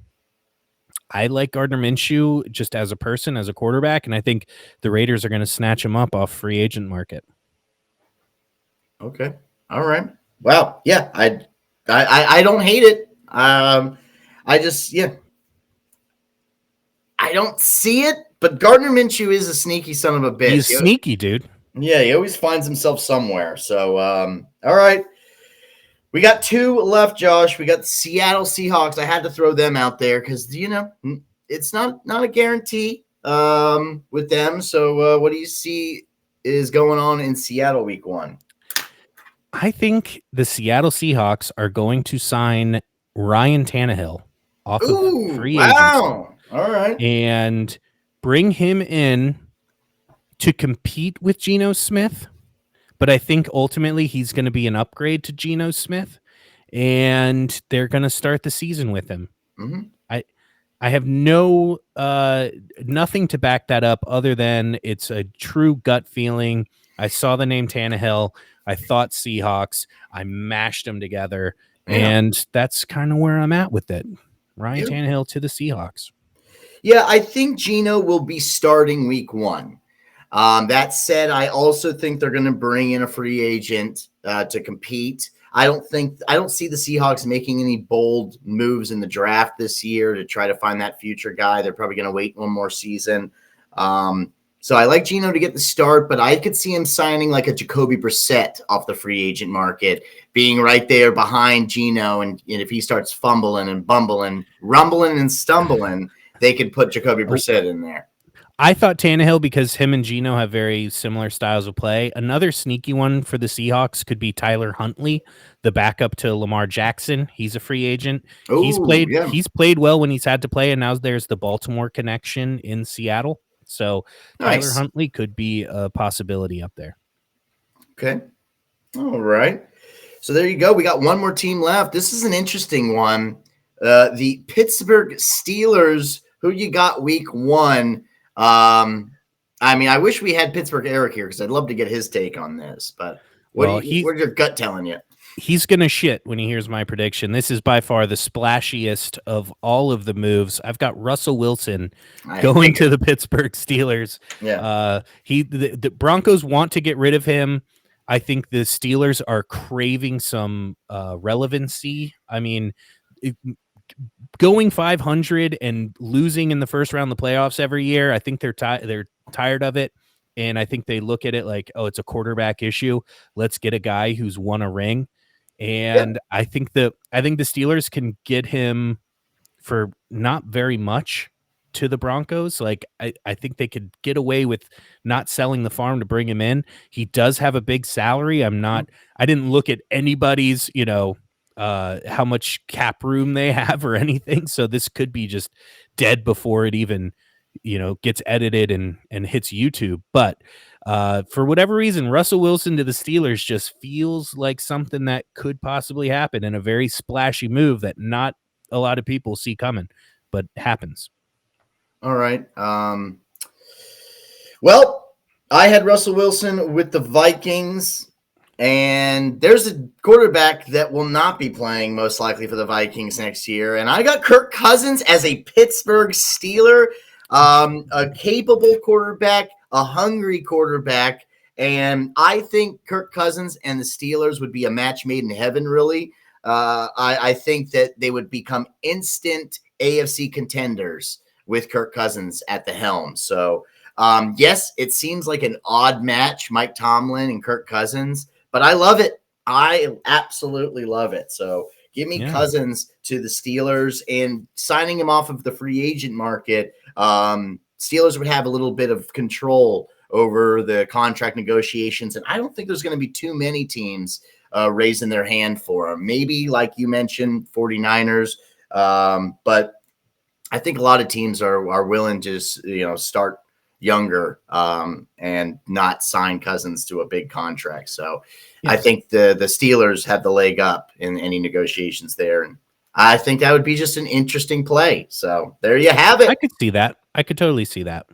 I like Gardner Minshew just as a person, as a quarterback, and I think the Raiders are going to snatch him up off free agent market. Okay. All right. Wow. Yeah. I don't hate it. I just, yeah, I don't see it, but Gardner Minshew is a sneaky son of a bitch. He's sneaky, dude. Yeah, he always finds himself somewhere. So, all right. We got 2 left, Josh. We got the Seattle Seahawks. I had to throw them out there because, it's not a guarantee with them. So, what do you see is going on in Seattle week 1? I think the Seattle Seahawks are going to sign Ryan Tannehill off of free agency. Wow. All right. And bring him in to compete with Geno Smith. But I think ultimately he's going to be an upgrade to Geno Smith, and they're going to start the season with him. Mm-hmm. I have no nothing to back that up other than it's a true gut feeling. I saw the name Tannehill. I thought Seahawks. I mashed them together, and that's kind of where I'm at with it. Ryan Tannehill to the Seahawks. Yeah, I think Geno will be starting week 1. That said, I also think they're going to bring in a free agent to compete. I don't see the Seahawks making any bold moves in the draft this year to try to find that future guy. They're probably going to wait one more season. So I like Geno to get the start, but I could see him signing like a Jacoby Brissett off the free agent market, being right there behind Geno. And if he starts fumbling and bumbling, rumbling and stumbling, they could put Jacoby Brissett in there. I thought Tannehill because him and Geno have very similar styles of play. Another sneaky one for the Seahawks could be Tyler Huntley, the backup to Lamar Jackson. He's a free agent. Ooh, he's played well when he's had to play, and now there's the Baltimore connection in Seattle. So nice. Tyler Huntley could be a possibility up there. Okay. All right. So there you go. We got one more team left. This is an interesting one. The Pittsburgh Steelers, who you got week 1. I wish we had Pittsburgh Eric here because I'd love to get his take on this. But what's your gut telling you? He's going to shit when he hears my prediction. This is by far the splashiest of all of the moves. I've got Russell Wilson going to the Pittsburgh Steelers. Yeah. The Broncos want to get rid of him. I think the Steelers are craving some relevancy. I mean, going 500 and losing in the first round of the playoffs every year, I think they're tired of it. And I think they look at it like, oh, it's a quarterback issue. Let's get a guy who's won a ring. And I think the Steelers can get him for not very much to the Broncos. Like, I think they could get away with not selling the farm to bring him in. He does have a big salary. I didn't look at anybody's, how much cap room they have or anything. So this could be just dead before it even, gets edited and hits YouTube. But for whatever reason, Russell Wilson to the Steelers just feels like something that could possibly happen in a very splashy move that not a lot of people see coming, but happens. All right. Well, I had Russell Wilson with the Vikings. And there's a quarterback that will not be playing most likely for the Vikings next year. And I got Kirk Cousins as a Pittsburgh Steeler, a capable quarterback, a hungry quarterback. And I think Kirk Cousins and the Steelers would be a match made in heaven, really. I think that they would become instant AFC contenders with Kirk Cousins at the helm. So, yes, it seems like an odd match, Mike Tomlin and Kirk Cousins. But I love it. I absolutely love it. So give me Cousins to the Steelers and signing him off of the free agent market. Steelers would have a little bit of control over the contract negotiations. And I don't think there's going to be too many teams raising their hand for him. Maybe, like you mentioned, 49ers. But I think a lot of teams are willing to start younger and not sign Cousins to a big contract. So I think the Steelers have the leg up in any negotiations there. And I think that would be just an interesting play. So there you have it. I could see that. I could totally see that.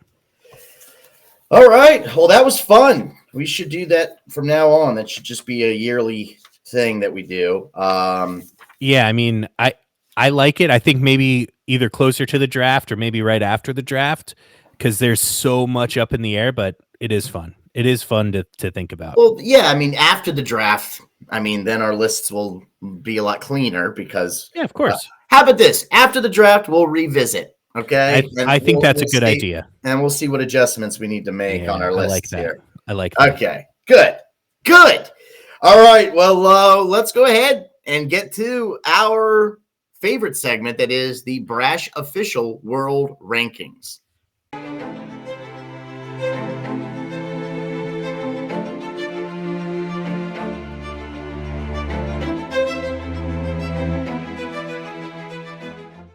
All right. Well, that was fun. We should do that from now on. That should just be a yearly thing that we do. Yeah, I mean, I like it. I think maybe either closer to the draft or maybe right after the draft, because there's so much up in the air, but it is fun. It is fun to think about. Well, yeah, I mean, after the draft, I mean, then our lists will be a lot cleaner because. Yeah, of course. How about this? After the draft, we'll revisit. Okay, I think that's a good see, idea, and we'll see what adjustments we need to make on our I lists like that. here. I like that. Okay, good. All right, well, let's go ahead and get to our favorite segment, that is the Brash Official World Rankings.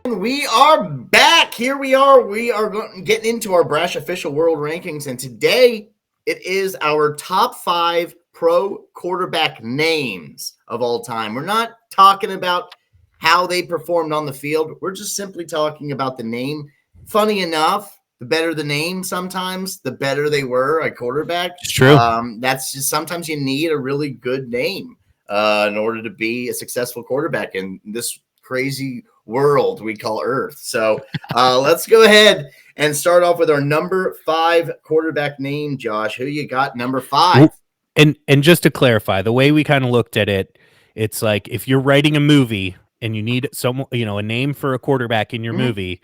We are back. Here we are. We are getting into our Brash Official World Rankings, and today it is our top 5 pro quarterback names of all time. We're not talking about how they performed on the field. We're just simply talking about the name. Funny enough, the better the name, sometimes the better they were a quarterback. It's true. That's just, sometimes you need a really good name in order to be a successful quarterback in this crazy world we call Earth. So let's go ahead and start off with our number 5 quarterback name. Josh, who you got number 5? And just to clarify, the way we kind of looked at it, it's like if you're writing a movie and you need a name for a quarterback in your movie,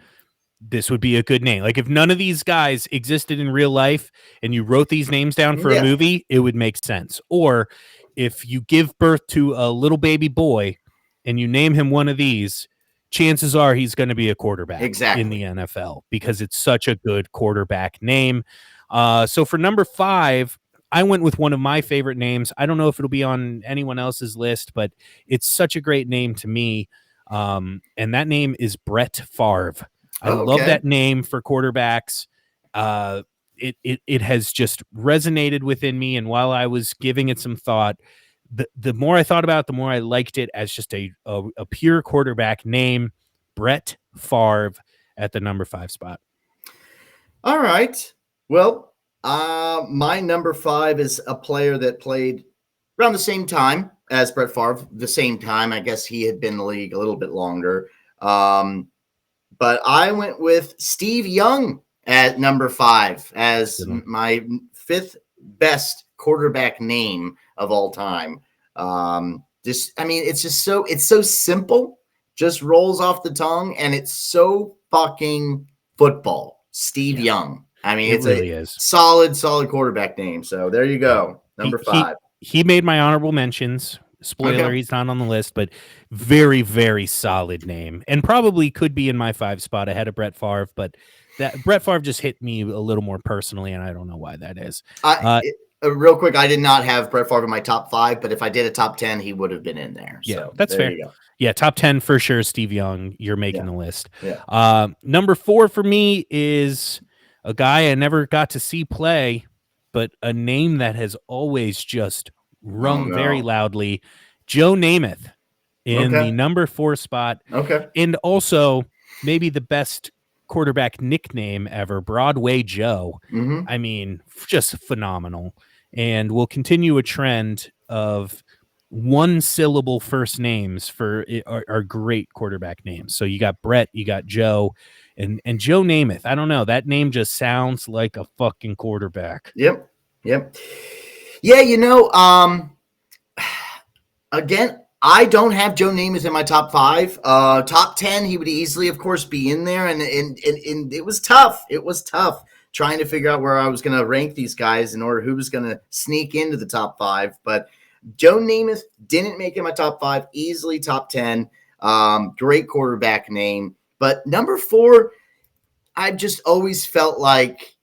this would be a good name. Like if none of these guys existed in real life and you wrote these names down for a movie, it would make sense. Or if you give birth to a little baby boy and you name him one of these, chances are he's going to be a quarterback in the NFL because it's such a good quarterback name. So for number 5, I went with one of my favorite names. I don't know if it'll be on anyone else's list, but it's such a great name to me. And that name is Brett Favre. I love that name for quarterbacks. It has just resonated within me. And while I was giving it some thought, the more I thought about it, the more I liked it as just a pure quarterback name. Brett Favre at the number 5 spot. All right. Well, my number 5 is a player that played around the same time as Brett Favre. The same time, I guess he had been in the league a little bit longer. But I went with Steve Young at number 5 as my 5th best quarterback name of all time. It's so simple, just rolls off the tongue, and it's so fucking football. Steve Young. I mean, it's really a solid quarterback name. So there you go. Number 5. He made my honorable mentions. Spoiler, he's not on the list, but very, very solid name, and probably could be in my 5 spot ahead of Brett Favre. But that Brett Favre just hit me a little more personally, and I don't know why that is. Real quick, I did not have Brett Favre in my top 5, but if I did a top 10, he would have been in there. Yeah, so that's fair. You go. Yeah, top 10 for sure. Steve Young, you're making the list. Yeah. Number 4 for me is a guy I never got to see play, but a name that has always just rung very loudly. Joe Namath in the number 4 spot. Okay. And also maybe the best quarterback nickname ever, Broadway Joe. Mm-hmm. I mean, just phenomenal. And we'll continue a trend of 1-syllable first names for our great quarterback names. So you got Brett, you got Joe, and Joe Namath. I don't know. That name just sounds like a fucking quarterback. Yep. Yeah, again, I don't have Joe Namath in my top 5. Top 10, he would easily, of course, be in there. And it was tough. It was tough trying to figure out where I was going to rank these guys in order who was going to sneak into the top 5. But Joe Namath didn't make it my top 5, easily top 10. Great quarterback name. But number 4, I just always felt like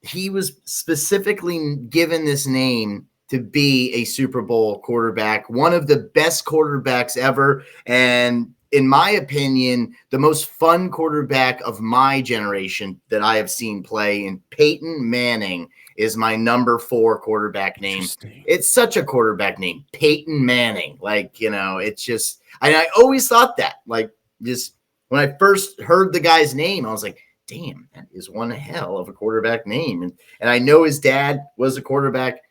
he was specifically given this name to be a Super Bowl quarterback, one of the best quarterbacks ever. And in my opinion, the most fun quarterback of my generation that I have seen play, and Peyton Manning is my number 4 quarterback name. It's such a quarterback name, Peyton Manning. It's just, I always thought that, just when I first heard the guy's name, I was like, damn, that is one hell of a quarterback name. And I know his dad was a quarterback.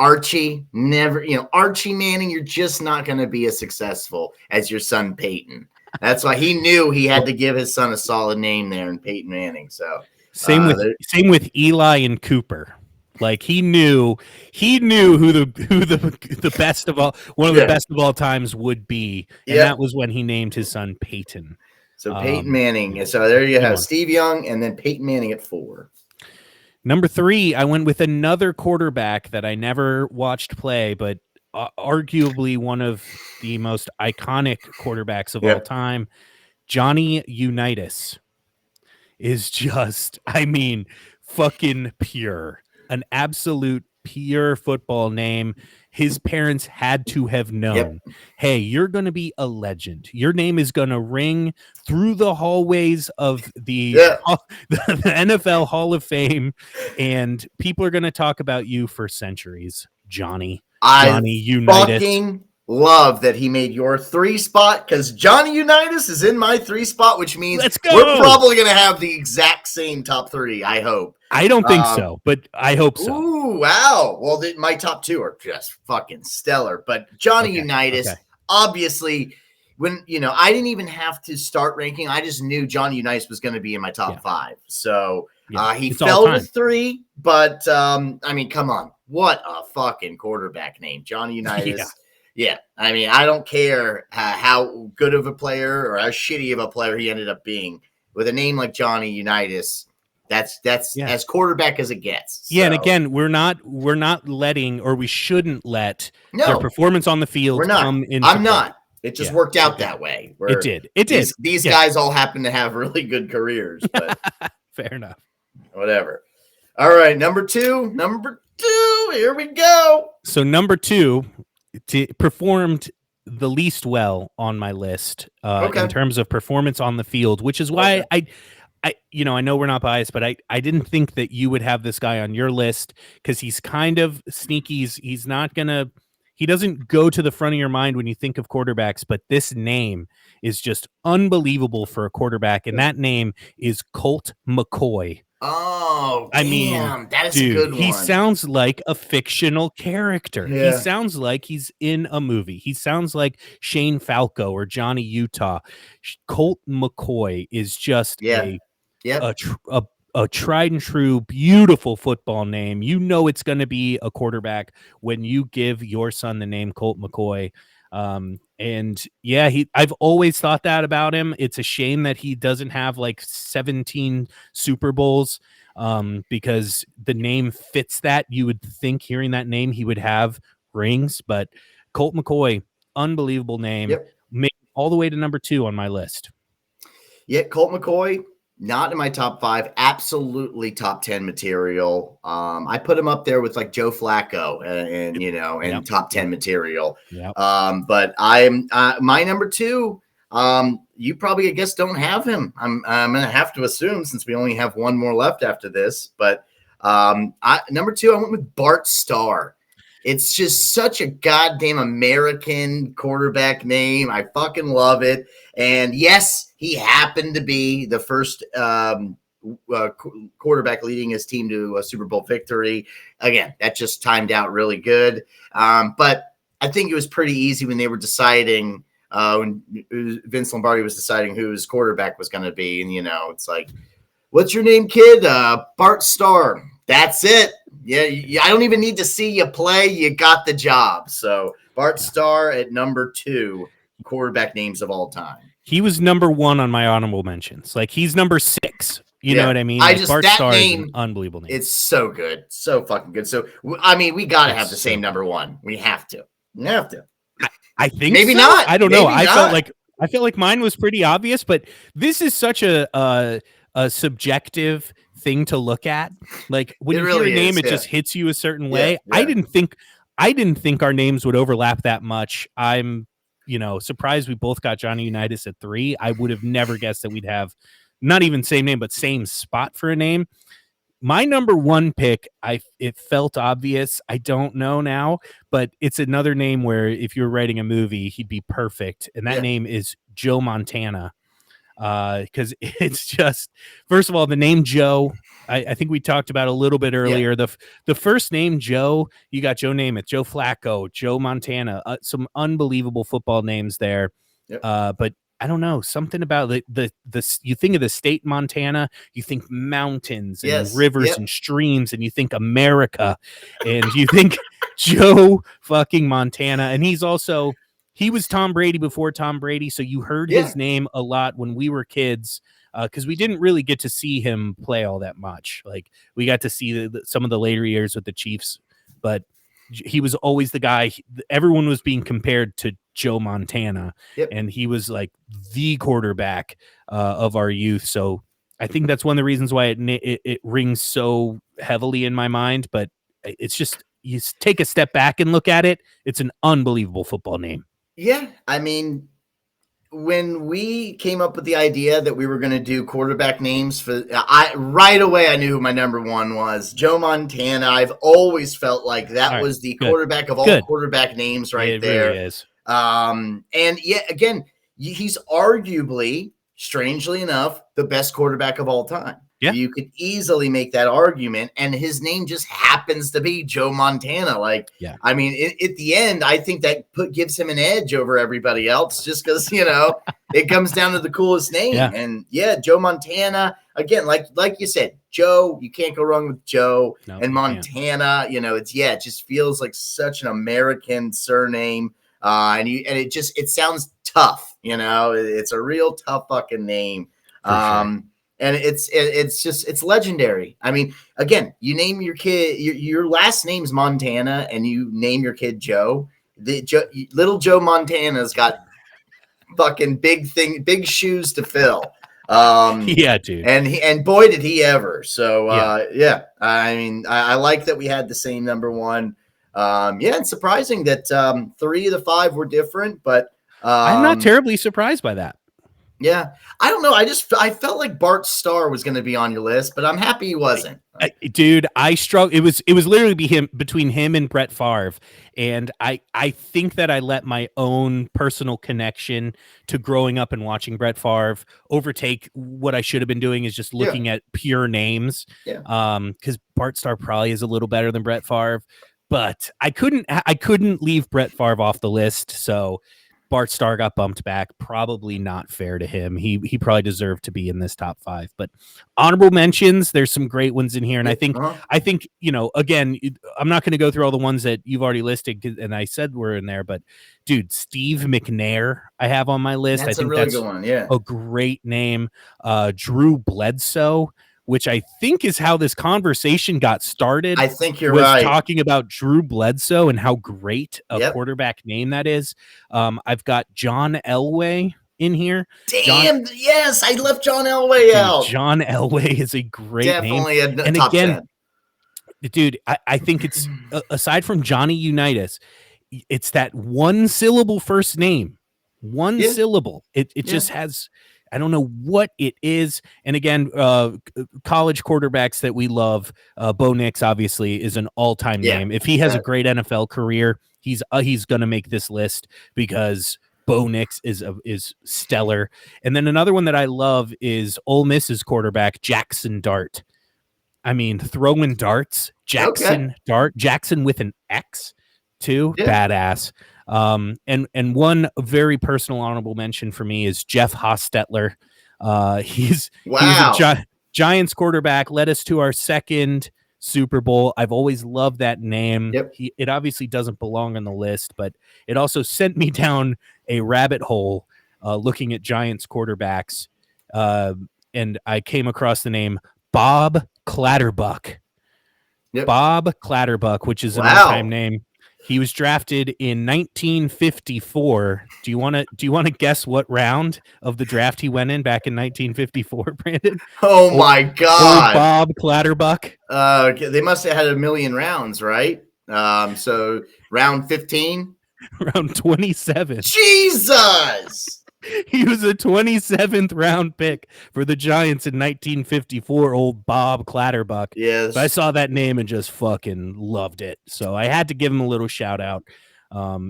Archie, never, Archie Manning, you're just not going to be as successful as your son Peyton. That's why he knew he had to give his son a solid name there in Peyton Manning. So same with Eli and Cooper. Like he knew who the best of all, one of the best of all times would be, and that was when he named his son Peyton. So Peyton Manning. So there you have Steve Young, and then Peyton Manning at 4. Number 3, I went with another quarterback that I never watched play, but arguably one of the most iconic quarterbacks of all time. Johnny Unitas is just, fucking pure. An absolute pure football name. His parents had to have known, hey, you're going to be a legend. Your name is going to ring through the hallways of the NFL Hall of Fame, and people are going to talk about you for centuries. Johnny Unitas. Fucking love that he made your 3 spot, because Johnny Unitas is in my 3 spot, which means we're probably going to have the exact same top 3, I hope. I don't think so, but I hope so. Ooh, wow. Well, my top 2 are just fucking stellar. But Johnny Unitas, obviously, when, I didn't even have to start ranking. I just knew Johnny Unitas was going to be in my top 5. So he fell to 3, but come on. What a fucking quarterback name, Johnny Unitas. Yeah. I don't care how good of a player or how shitty of a player he ended up being. With a name like Johnny Unitas, that's as quarterback as it gets. So. Yeah, and again, we're not letting, or we shouldn't let their performance on the field come into I'm not. It just worked out that way. It did. These guys all happen to have really good careers, but fair enough. Whatever. All right, number two, here we go. So number 2 performed the least well on my list in terms of performance on the field, which is why I know we're not biased, but I didn't think that you would have this guy on your list, because he's kind of sneaky. He doesn't go to the front of your mind when you think of quarterbacks, but this name is just unbelievable for a quarterback, and that name is Colt McCoy. Oh, damn, that is dude, a good one. He sounds like a fictional character. He sounds like he's in a movie. He sounds like Shane Falco or Johnny Utah. Colt McCoy is just a tried and true, beautiful football name. You know it's going to be a quarterback when you give your son the name Colt McCoy. I've always thought that about him. It's a shame that he doesn't have like 17 Super Bowls, because the name fits that. You would think hearing that name he would have rings, but Colt McCoy, unbelievable name. Made all the way to number 2 on my list. Yeah, Colt McCoy, not in my top 5, absolutely top 10 material. I put him up there with like Joe Flacco and top 10 material. But I'm my number 2. You probably, I guess, don't have him. I'm gonna have to assume, since we only have one more left after this. But number 2, I went with Bart Starr. It's just such a goddamn American quarterback name. I fucking love it. And yes, he happened to be the first quarterback leading his team to a Super Bowl victory. Again, that just timed out really good. But I think it was pretty easy when they were deciding, when Vince Lombardi was deciding who his quarterback was going to be. And, it's like, what's your name, kid? Bart Starr. That's it. Yeah, I don't even need to see you play. You got the job. So Bart Starr at number 2, quarterback names of all time. He was number 1 on my honorable mentions. Like, he's number 6. You know what I mean? Bart Starr is an unbelievable name. It's so good. So fucking good. So, we got to have the same number 1. We have to. I think maybe so. not. I don't know. I felt like mine was pretty obvious, but this is such a subjective thing to look at. Like, when you hear a name, it just hits you a certain way. I didn't think our names would overlap that much. I'm surprised we both got Johnny Unitas at 3. I would have never guessed that we'd have not even same name, but same spot for a name. My number 1 pick, it felt obvious. I don't know now, but it's another name where if you're writing a movie, he'd be perfect. And that name is Joe Montana. Because it's just, first of all, the name Joe, I think we talked about a little bit earlier. The first name, Joe, you got Joe Namath, Joe Flacco, Joe Montana, some unbelievable football names there. Yep. But I don't know, something about the you think of the state Montana, you think mountains and rivers and streams, and you think America, and you think Joe fucking Montana. And he was Tom Brady before Tom Brady, so you heard his name a lot when we were kids, because we didn't really get to see him play all that much. Like, we got to see some of the later years with the Chiefs, but he was always the guy. Everyone was being compared to Joe Montana, and he was like the quarterback of our youth. So I think that's one of the reasons why it rings so heavily in my mind. But it's just, you take a step back and look at it, it's an unbelievable football name. Yeah, I mean, when we came up with the idea that we were going to do quarterback names right away I knew who my number one was. Joe Montana. I've always felt like that was the quarterback of all quarterback names right there. Really is. And yeah, again, he's arguably, strangely enough, the best quarterback of all time. Yeah. You could easily make that argument, and his name just happens to be Joe Montana. Like, I mean, at the end, I think that gives him an edge over everybody else, just because, it comes down to the coolest name. Yeah. And Joe Montana, again, like you said, Joe, you can't go wrong with Joe. And Montana, it just feels like such an American surname. And it sounds tough, it's a real tough fucking name. Sure. And it's legendary. I mean, again, you name your kid, your last name's Montana, and you name your kid Joe. Little Joe Montana's got fucking big shoes to fill. Dude. And boy, did he ever. So, I mean, I like that we had the same number one. It's surprising that 3 of the 5 were different, but I'm not terribly surprised by that. Yeah, I don't know. I felt like Bart Starr was going to be on your list, but I'm happy he wasn't. Dude, I struggle. It was literally between him and Brett Favre, and I think that I let my own personal connection to growing up and watching Brett Favre overtake what I should have been doing, is just looking at pure names. Because Bart Starr probably is a little better than Brett Favre, but I couldn't leave Brett Favre off the list, so Bart Starr got bumped back. Probably not fair to him. He probably deserved to be in this top 5. But honorable mentions, there's some great ones in here. And I think, again, I'm not going to go through all the ones that you've already listed, and I said were in there. But, dude, Steve McNair I have on my list. That's I think a really good one, a great name. Drew Bledsoe, which I think is how this conversation got started. I think you're right. Talking about Drew Bledsoe and how great a quarterback name that is. I've got John Elway in here. Damn, yes, I left John Elway out. John Elway is a great name. Definitely and top again, 10. Dude, I think it's, aside from Johnny Unitas, it's that one syllable first name. One syllable. It just has... I don't know what it is. And again, college quarterbacks that we love, Bo Nix obviously is an all-time name. If he has a great NFL career, he's going to make this list, because Bo Nix is stellar. And then another one that I love is Ole Miss's quarterback, Jackson Dart. I mean, throwing darts, Jackson Dart, Jackson with an X too. Badass. And one very personal honorable mention for me is Jeff Hostetler. He's a Giants quarterback, led us to our second Super Bowl. I've always loved that name. It obviously doesn't belong on the list, but it also sent me down a rabbit hole looking at Giants quarterbacks. And I came across the name Bob Clatterbuck. Bob Clatterbuck, which is an all-time name. He was drafted in 1954. Do you want to guess what round of the draft he went in back in 1954, Brandon? Oh my God, Bob Clatterbuck. They must have had a million rounds, right? So round 15, round 27. Jesus. He was a 27th round pick for the Giants in 1954, old Bob Clatterbuck. Yes. But I saw that name and just fucking loved it. So I had to give him a little shout out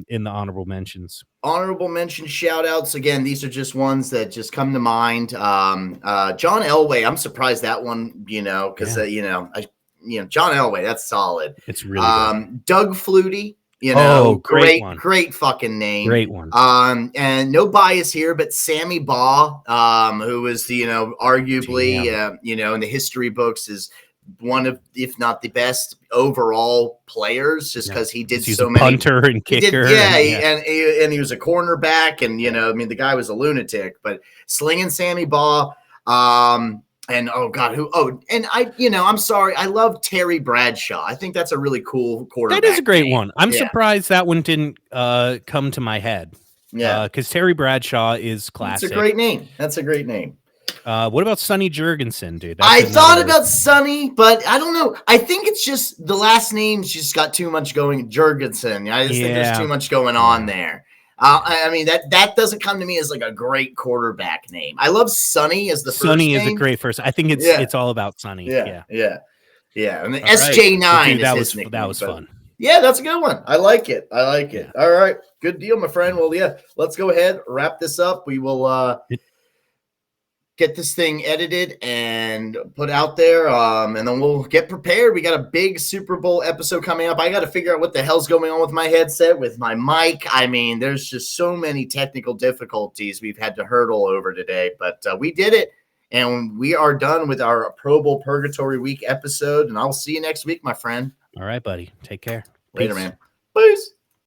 in the honorable mentions. honorable mention shout outs. Again, these are just ones that just come to mind. John Elway. I'm surprised that one, because John Elway, that's solid. It's really good. Doug Flutie, great fucking name. Great one. And no bias here, but Sammy Baugh, who was arguably, in the history books is one of, if not the best overall players, just because he did so many punter and kicker. And he was a cornerback, and the guy was a lunatic. But slinging Sammy Baugh, and I'm sorry, I love Terry Bradshaw. I think that's a really cool quarterback. That is a great one. I'm surprised that one didn't come to my head. Yeah, because Terry Bradshaw is classic. That's a great name. What about Sonny Jurgensen, dude? I thought about Sonny, but I don't know. I think it's just the last name's just got too much going. Jurgensen. I just think there's too much going on there. That doesn't come to me as like a great quarterback name. I love Sonny as the first name. Sonny is a great first. I think it's all about Sonny. Yeah. And the SJ9 dude, is his nickname. That was fun. Yeah, that's a good one. I like it. All right. Good deal, my friend. Well, let's go ahead, wrap this up. We will get this thing edited and put out there, and then we'll get prepared. We got a big Super Bowl episode coming up. I got to figure out what the hell's going on with my headset, with my mic. There's just so many technical difficulties we've had to hurdle over today, but we did it, and we are done with our Pro Bowl Purgatory Week episode, and I'll see you next week, my friend. All right, buddy. Take care. Later, man. Peace.